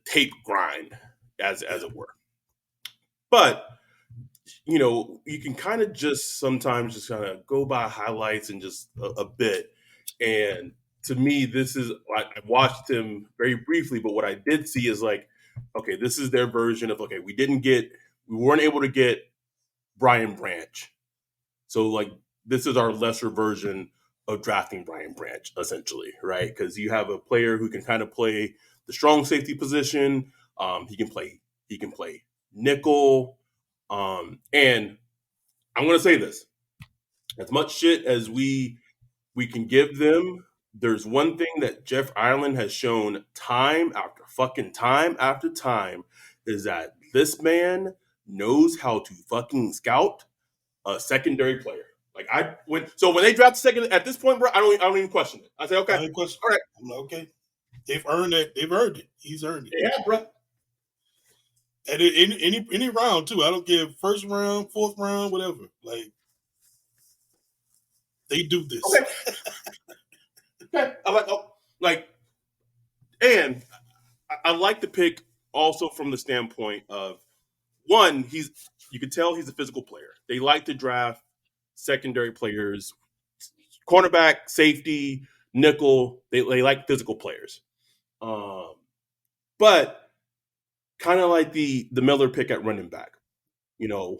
tape grind, as it were. But, you know, you can kind of just sometimes just kind of go by highlights and just a bit. And to me, this is, I watched him very briefly, but what I did see is like, okay, this is their version of, okay, we weren't able to get Brian Branch. So like, this is our lesser version of drafting Brian Branch, essentially, right? Because you have a player who can kind of play the strong safety position. He can play nickel. And I'm going to say this, as much shit as we can give them, there's one thing that Jeff Ireland has shown time after fucking time after time is that this man knows how to fucking scout a secondary player. Like when they draft second at this point, bro, I don't even question it. I say, okay, all right, I'm like, okay, they've earned it. They've earned it. He's earned it. Yeah, bro. And any round too. I don't care, first round, fourth round, whatever. Like, they do this. Okay. And I like the pick also from the standpoint of, one, you can tell he's a physical player. They like to draft secondary players, cornerback, safety, nickel. They like physical players. But kind of like the Miller pick at running back. You know,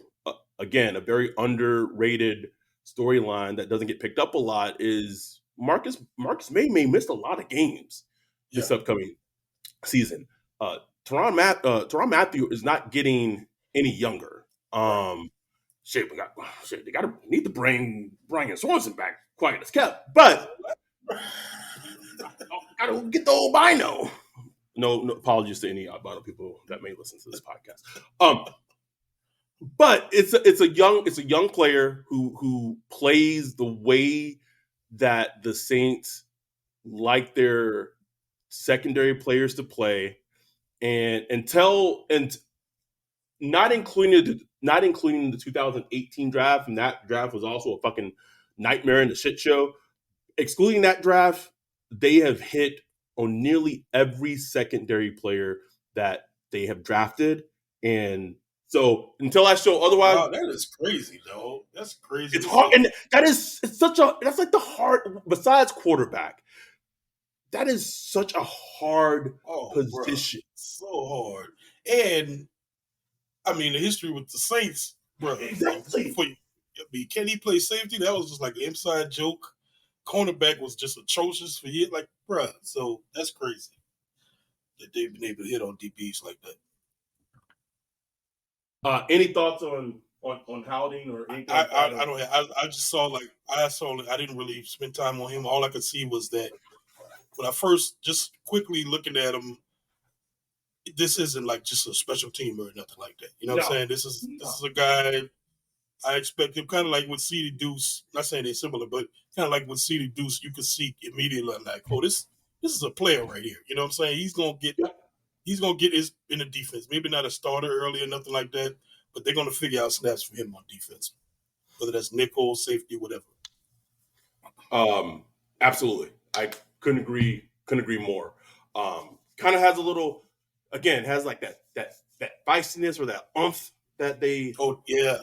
again, a very underrated storyline that doesn't get picked up a lot is Marcus May missed a lot of games this upcoming season. Tyrann Mathieu is not getting any younger. They need to bring Brian Sorensen back, quiet as kept. But gotta get the old Bino. No apologies to any Albino people that may listen to this podcast. But it's a young player who plays the way that the Saints like their secondary players to play, and not including the 2018 draft, and that draft was also a fucking nightmare and a shit show. Excluding that draft, they have hit on nearly every secondary player that they have drafted, and so until I show otherwise, wow, that is crazy, though. That's crazy. It's hard, and that's like the hard. Besides quarterback, that is such a hard position. Bro, so hard. And I mean, the history with the Saints, bro. Exactly. Can he play safety? That was just like an inside joke. Cornerback was just atrocious for years. Like, bro. So that's crazy that they've been able to hit on DBs like that. Any thoughts on Howden or anything? I don't. I just saw I didn't really spend time on him. All I could see was that when I first just quickly looking at him, this isn't like just a special team or nothing like that. You know what I'm saying? This is a guy. I expect him kind of like with C.D. Deuce. Not saying they're similar, but kind of like with C.D. Deuce, you could see immediately like, oh, this is a player right here. You know what I'm saying? He's gonna get his in the defense. Maybe not a starter early or nothing like that, but they're gonna figure out snaps for him on defense, whether that's nickel, safety, whatever. Absolutely, I couldn't agree more. Kind of has a little, again, has like that feistiness or that oomph that they. Oh yeah,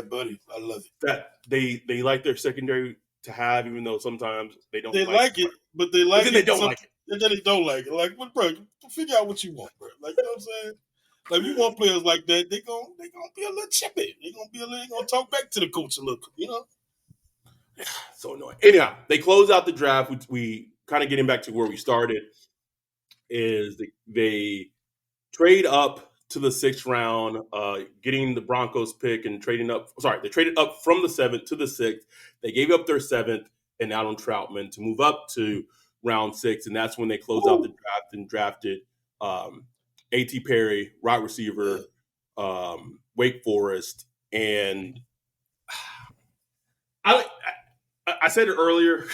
buddy, I love it. That they like their secondary to have, even though sometimes they don't. They like it, but they like it. They don't like it. And then they don't like it. Like, well, bro, figure out what you want, bro. Like, you know what I'm saying? Like, you want players like that, they gonna be a little chippy. They gonna talk back to the coach a little, you know. So annoying. Anyhow, they close out the draft. We kind of getting back to where we started. Is they trade up to the 6th round, getting the Broncos pick and trading up. Sorry, they traded up from the 7th to the 6th. They gave up their 7th and Alan Troutman to move up to round 6, and that's when they closed out the draft and drafted A.T. Perry, wide receiver, Wake Forest, and I said it earlier.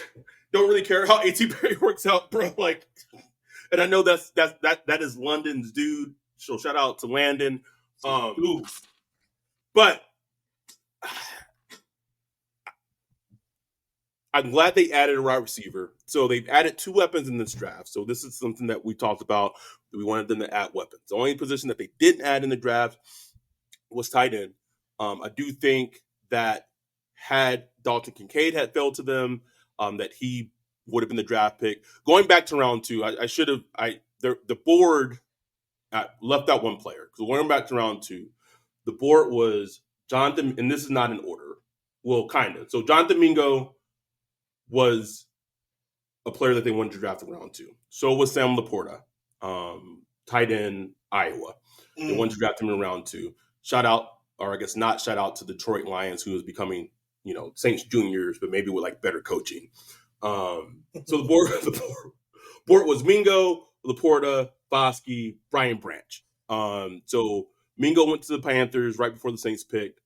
Don't really care how A.T. Perry works out, bro. Like, and I know that is London's dude. So shout out to Landon. But I'm glad they added a wide receiver. So they've added 2 weapons in this draft. So this is something that we talked about. That we wanted them to add weapons. The only position that they didn't add in the draft was tight end. I do think that had Dalton Kincaid had fell to them, that he would have been the draft pick. Going back to round 2, I should have. The board left out one player. So going back to round 2, the board was Jonathan, and this is not in order. Well, kind of. So Jonathan Mingo was a player that they wanted to draft in round 2. So was Sam Laporta, tight end, Iowa. They wanted to draft him in round 2. Shout out, or I guess not shout out to the Detroit Lions, who is becoming, Saints juniors, but maybe with like better coaching. So the board was Mingo, Laporta, Foskey, Brian Branch. So Mingo went to the Panthers right before the Saints picked.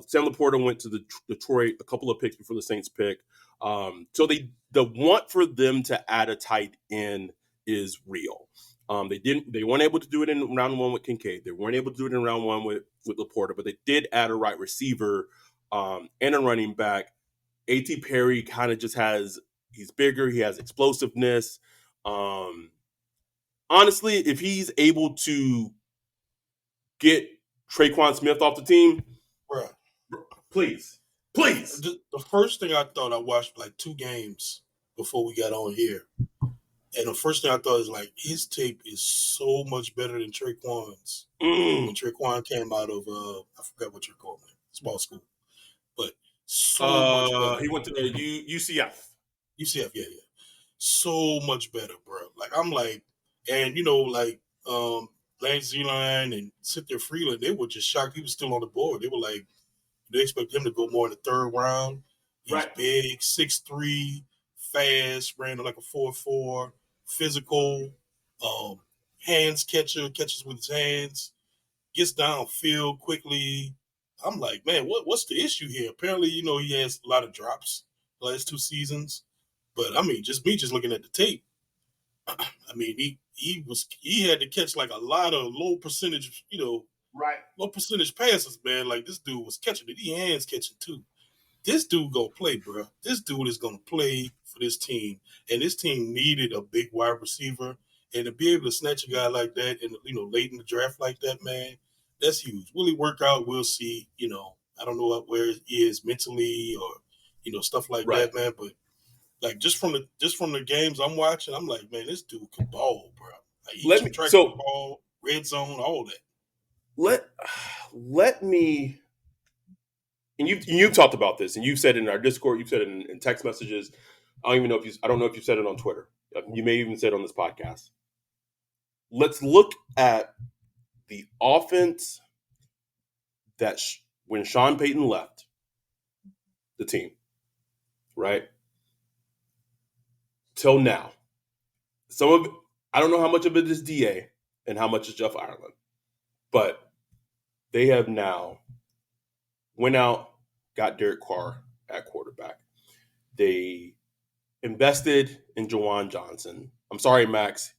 Sam Laporta went to the Detroit a couple of picks before the Saints pick. So the want for them to add a tight end is real. They weren't able to do it in round 1 with Kincaid. They weren't able to do it in round 1 with Laporta, but they did add a right receiver and a running back. A.T. Perry kind of just he's bigger. He has explosiveness. Honestly, if he's able to get Traquan Smith off the team, bro, please. The first thing I thought, I watched like 2 games before we got on here. And the first thing I thought is like, his tape is so much better than Traquan's. When Traquan came out of, I forgot what you're calling it, small school. But so much better. He went to UCF. UCF, yeah. So much better, bro. Like, I'm like, and Lance Zierlein and Cynthia Freeland, they were just shocked he was still on the board. They were like, they expect him to go more in the 3rd round. He's big, 6'3", fast, ran like a 4.4, physical, catches with his hands, gets downfield quickly. I'm like, man, what's the issue here? Apparently, he has a lot of drops the last 2 seasons. But I mean, just looking at the tape, I mean, he had to catch like a lot of low percentage, low percentage passes, man. Like, this dude was catching it. He hands catching too. This dude gonna play, bro. This dude is gonna play for this team, and this team needed a big wide receiver, and to be able to snatch a guy like that, and late in the draft like that, man, that's huge. Will he work out? We'll see. I don't know where he is mentally or stuff like that, man. But like just from the games I'm watching, I'm like, man, this dude can ball, bro. Like, he can track the ball, red zone, all that. Let me. And you talked about this, and you said it in our Discord, you said it in text messages. I don't know if you said it on Twitter. You may even say it on this podcast. Let's look at the offense that when Sean Payton left the team, right? Till now. I don't know how much of it is DA and how much is Jeff Ireland, but they have now went out, got Derek Carr at quarterback. They invested in Juwan Johnson. I'm sorry, Max.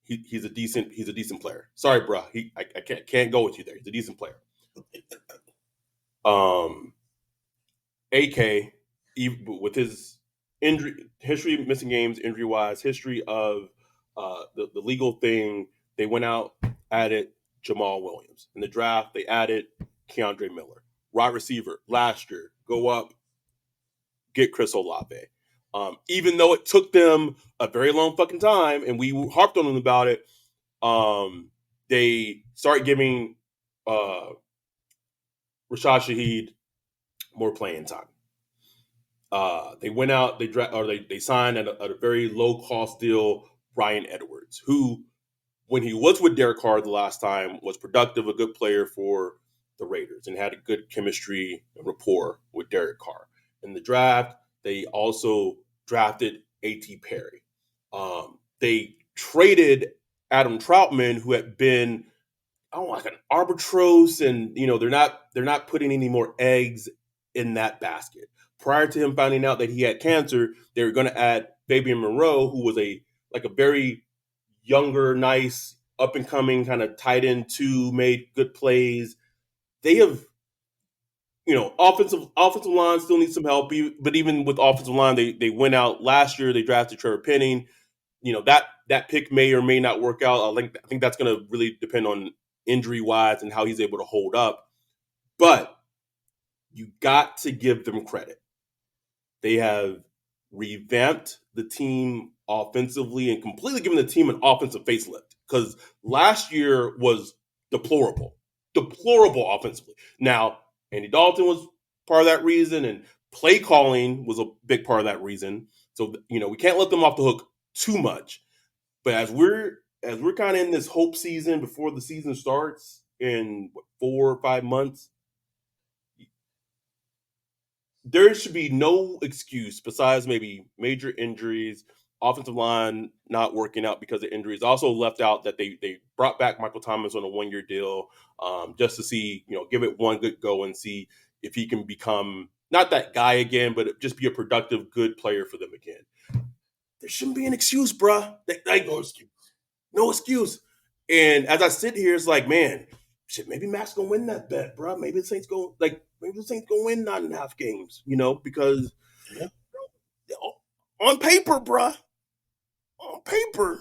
He's a decent player. Sorry, bro. I can't go with you there. He's a decent player. AK, with his injury history, missing games, injury wise, history of the legal thing, they went out, added Jamal Williams. In the draft, they added Keandre Miller. Wide receiver last year, go up, get Chris Olave. Even though it took them a very long fucking time, and we harped on them about it, they started giving Rashad Shaheed more playing time. They went out, they signed at a very low cost deal Bryan Edwards, who, when he was with Derek Carr the last time, was productive, a good player for the Raiders, and had a good chemistry and rapport with Derek Carr. In the draft, they also drafted A.T. Perry. They traded Adam Troutman, who had been like an Albatross, and they're not putting any more eggs in that basket. Prior to him finding out that he had cancer, they were going to add Fabian Moreau, who was a very younger, nice, up and coming kind of tight end two, made good plays. They have, offensive line still needs some help. But even with offensive line, they went out last year. They drafted Trevor Penning. That pick may or may not work out. I think that's going to really depend on injury wise and how he's able to hold up. But you got to give them credit. They have revamped the team offensively and completely given the team an offensive facelift, because last year was deplorable offensively. Now, Andy Dalton was part of that reason, and play calling was a big part of that reason. So, we can't let them off the hook too much. But as we're kind of in this hope season before the season starts in 4 or 5 months, there should be no excuse besides maybe major injuries, offensive line not working out because of injuries. Also left out that they brought back Michael Thomas on a 1-year deal, just to see, give it one good go and see if he can become not that guy again, but just be a productive, good player for them again. There shouldn't be an excuse, bruh. No excuse. And as I sit here, it's like, man, shit, maybe Mac's gonna win that bet, bruh. Maybe the Saints gonna win 9.5 games, because on paper, bruh. On paper.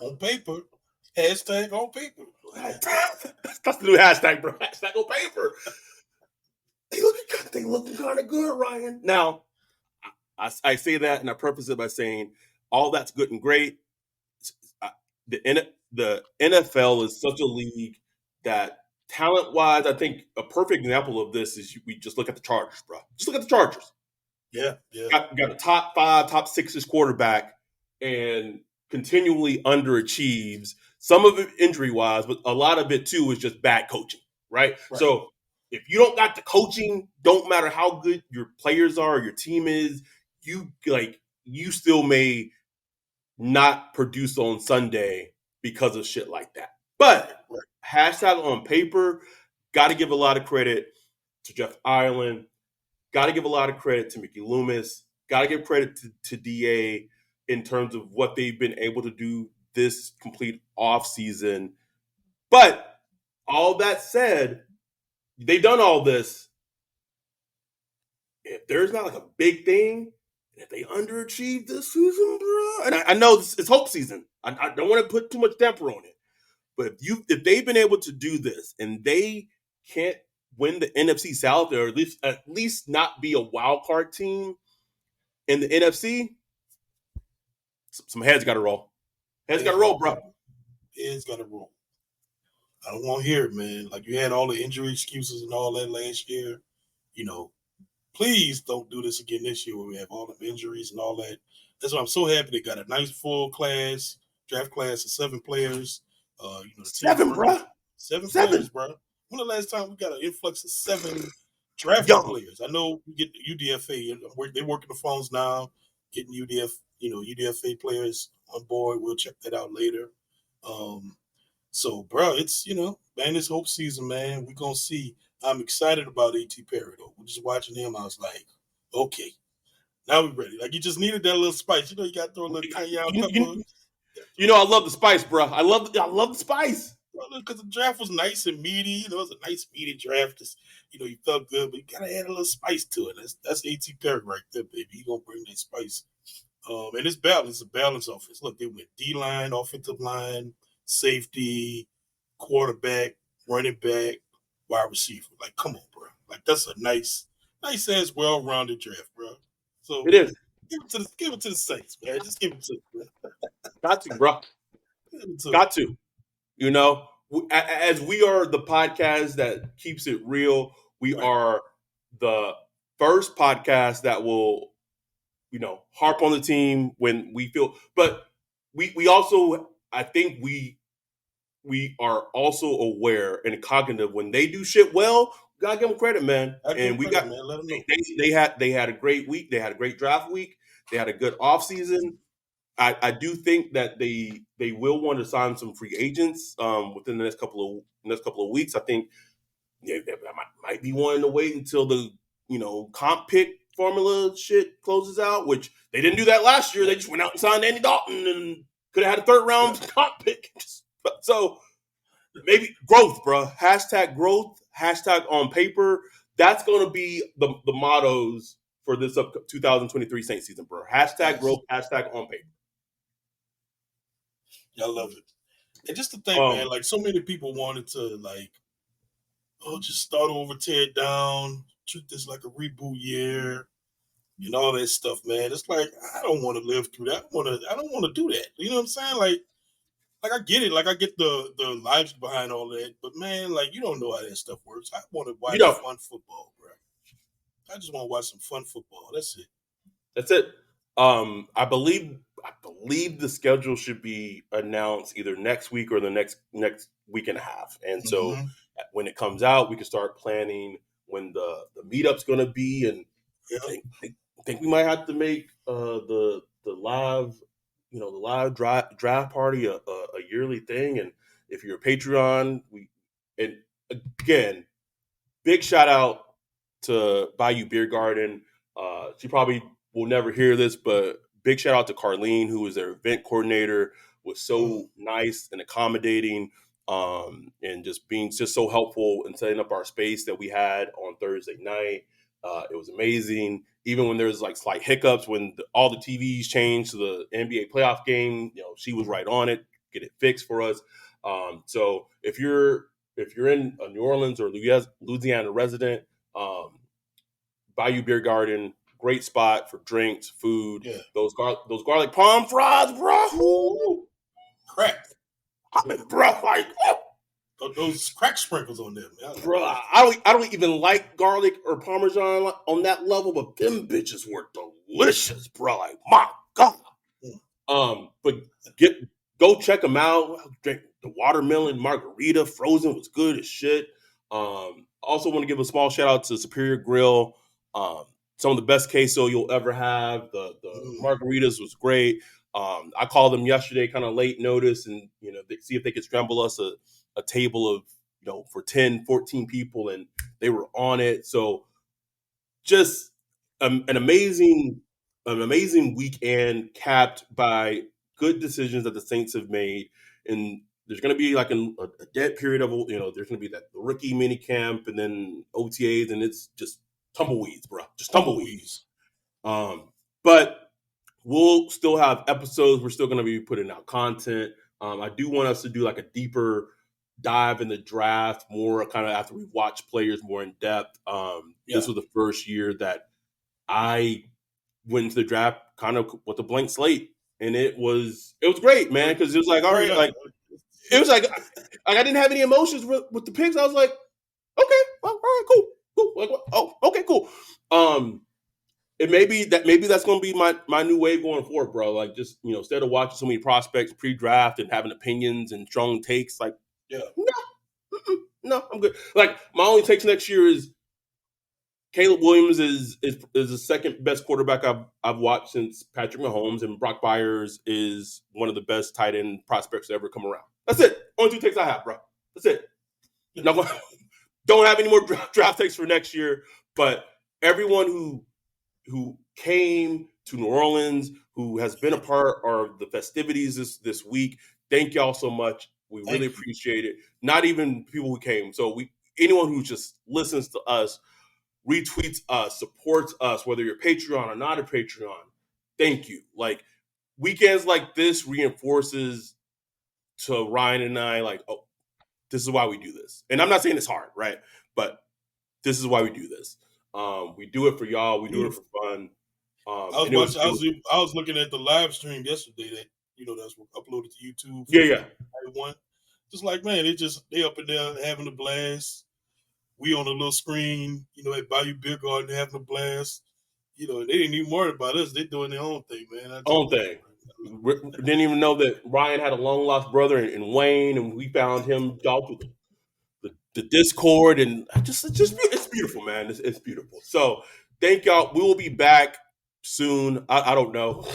Hashtag on paper. That's the new hashtag, bro. Hashtag on paper. They looking kind of good, Ryan. Now, I say that and I preface it by saying all that's good and great. The NFL is such a league that talent-wise, I think a perfect example of this is we just look at the Chargers, bro. Just look at the Chargers. Yeah. Got a top 5, top 6 quarterback and continually underachieves. Some of it injury-wise, but a lot of it, too, is just bad coaching, right? So if you don't got the coaching, don't matter how good your players are or your team is, you still may not produce on Sunday because of shit like that. But hashtag on paper, got to give a lot of credit to Jeff Ireland. Got to give a lot of credit to Mickey Loomis. Got to give credit to DA in terms of what they've been able to do this complete offseason. But all that said, they've done all this. If there's not like a big thing, if they underachieve this season, bro, and I know it's hope season. I don't want to put too much damper on it. But if they've been able to do this and they can't win the NFC South, or at least not be a wild card team in the NFC, some heads got to roll. Heads got to roll, bro. Heads got to roll. I don't want to hear it, man. Like, you had all the injury excuses and all that last year. Please don't do this again this year where we have all the injuries and all that. That's why I'm so happy they got a nice full draft class of 7 players. 7, bro. 7 players, bro. When the last time we got an influx of 7 drafted players? I know we get the UDFA. They're working the phones now, getting UDFA players on board. We'll check that out later. So, bro, it's, man, it's hope season, man. We're going to see. I'm excited about A.T. Perry, though. We're just watching him. I was like, okay, now we're ready. Like, you just needed that little spice. You got to throw a little cayenne pepper. I love the spice, bro. I love the spice. Because the draft was nice and meaty. It was a nice meaty draft. Just, you felt good, but you got to add a little spice to it. That's A.T. Perry right there, baby. He's going to bring that spice. And it's balance, a balance offense. Look, they went D-line, offensive line, safety, quarterback, running back, wide receiver. Like, come on, bro. Like, that's a nice ass, well-rounded draft, bro. So it is. Give it to the Saints, man. Just give it to them. Got to, bro. Got to. As we are the podcast that keeps it real, we are the first podcast that will, harp on the team when we feel. But we also, I think we are also aware and cognitive when they do shit well. We gotta give them credit, man. And we got, man. Let them know. They had a great week. They had a great draft week. They had a good offseason. I do think that they will want to sign some free agents within the next couple of next couple of weeks. I think they might be wanting to wait until the comp pick formula shit closes out, which they didn't do that last year. They just went out and signed Andy Dalton and could have had a third round comp pick. So maybe growth, bro. Hashtag growth. Hashtag on paper. That's going to be the mottos for this 2023 Saints season, bro. Hashtag growth. Hashtag on paper. I love it. And just to think, man, like so many people wanted to just start over, tear it down, treat this like a reboot year, and all that stuff, man. It's like I don't want to live through that. I don't want to do that. You know what I'm saying? Like I get it. Like I get the logic behind all that, but man, like you don't know how that stuff works. I want to watch fun football, bro. I just want to watch some fun football. That's it. That's it. I believe the schedule should be announced either next week or the next week and a half. And so when it comes out, we can start planning when the meetup's going to be. And I think we might have to make the live, the live draft party a yearly thing. And if you're a Patreon, and again, big shout out to Bayou Beer Garden. She probably will never hear this, but big shout out to Carlene, who was their event coordinator, was so nice and accommodating, and just being so helpful in setting up our space that we had on Thursday night. It was amazing. Even when there's like slight hiccups, when all the TVs changed to the NBA playoff game, she was right on it, get it fixed for us. So if you're in a New Orleans or Louisiana resident, Bayou Beer Garden, great spot for drinks, food. Yeah. Those garlic palm fries, bro. Ooh. Crack. I mean, bro, like those crack sprinkles on them, man. Bro, I don't even like garlic or Parmesan on that level, but them bitches were delicious, bro. Like my God. But go check them out. Drink the watermelon margarita, frozen, was good as shit. Also want to give a small shout out to Superior Grill. Some of the best queso you'll ever have. The margaritas was great. I called them yesterday, kind of late notice, and see if they could scramble us a table of for 10, 14 people, and they were on it. So just an amazing weekend capped by good decisions that the Saints have made. And there's going to be like a dead period of there's going to be that rookie mini camp and then OTAs, and it's just tumbleweeds, bro. Just tumbleweeds. But we'll still have episodes. We're still going to be putting out content. I do want us to do like a deeper dive in the draft, more kind of after we watch players more in depth. This was the first year that I went into the draft kind of with a blank slate, and it was great, man, because it was like, all right, like it was like I didn't have any emotions with the picks. I was like, okay, well, all right, cool. Like, oh, okay, cool. Maybe that's going to be my new wave going forward, bro. Like, just instead of watching so many prospects pre-draft and having opinions and strong takes, like, no, I'm good. Like, my only takes next year is Caleb Williams is the second best quarterback I've watched since Patrick Mahomes, and Brock Byers is one of the best tight end prospects to ever come around. That's it. Only 2 takes I have, bro. That's it. Don't have any more draft takes for next year, but everyone who came to New Orleans, who has been a part of the festivities this week, thank y'all so much. We really appreciate it. Not even people who came. So anyone who just listens to us, retweets us, supports us, whether you're Patreon or not a Patreon, thank you. Like, weekends like this reinforces to Ryan and I, like, oh, this is why we do this. And I'm not saying it's hard, right? But this is why we do this. We do it for y'all. We do it for fun. I was looking at the live stream yesterday that that's uploaded to YouTube. Yeah. Everyone, just like, man, they up and down having a blast. We on a little screen, at Bayou Beer Garden having a blast. They didn't even worry about us. They're doing their own thing, man. Didn't even know that Ryan had a long lost brother in Wayne, and we found him all through the Discord, and it's beautiful, man. It's beautiful. So thank y'all. We will be back soon. I don't know,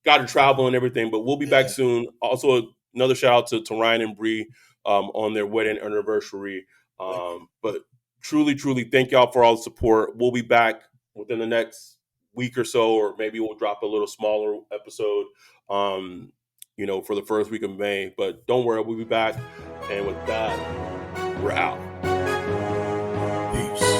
got to travel and everything, but we'll be back soon. Also, another shout out to Ryan and Bree. on their wedding anniversary. But truly, thank y'all for all the support. We'll be back within the next week or so, or maybe we'll drop a little smaller episode, for the first week of May. But don't worry, we'll be back. And with that, we're out. Peace.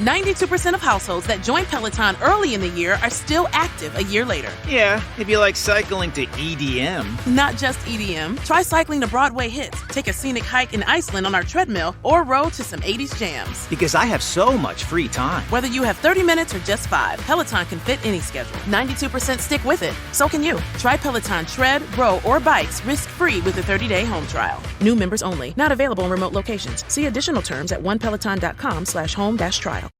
92% of households that join Peloton early in the year are still active a year later. Yeah, if you like cycling to EDM. Not just EDM. Try cycling to Broadway hits, take a scenic hike in Iceland on our treadmill, or row to some 80s jams. Because I have so much free time. Whether you have 30 minutes or just 5, Peloton can fit any schedule. 92% stick with it. So can you. Try Peloton tread, row, or bikes risk-free with a 30-day home trial. New members only. Not available in remote locations. See additional terms at onepeloton.com/home-trial.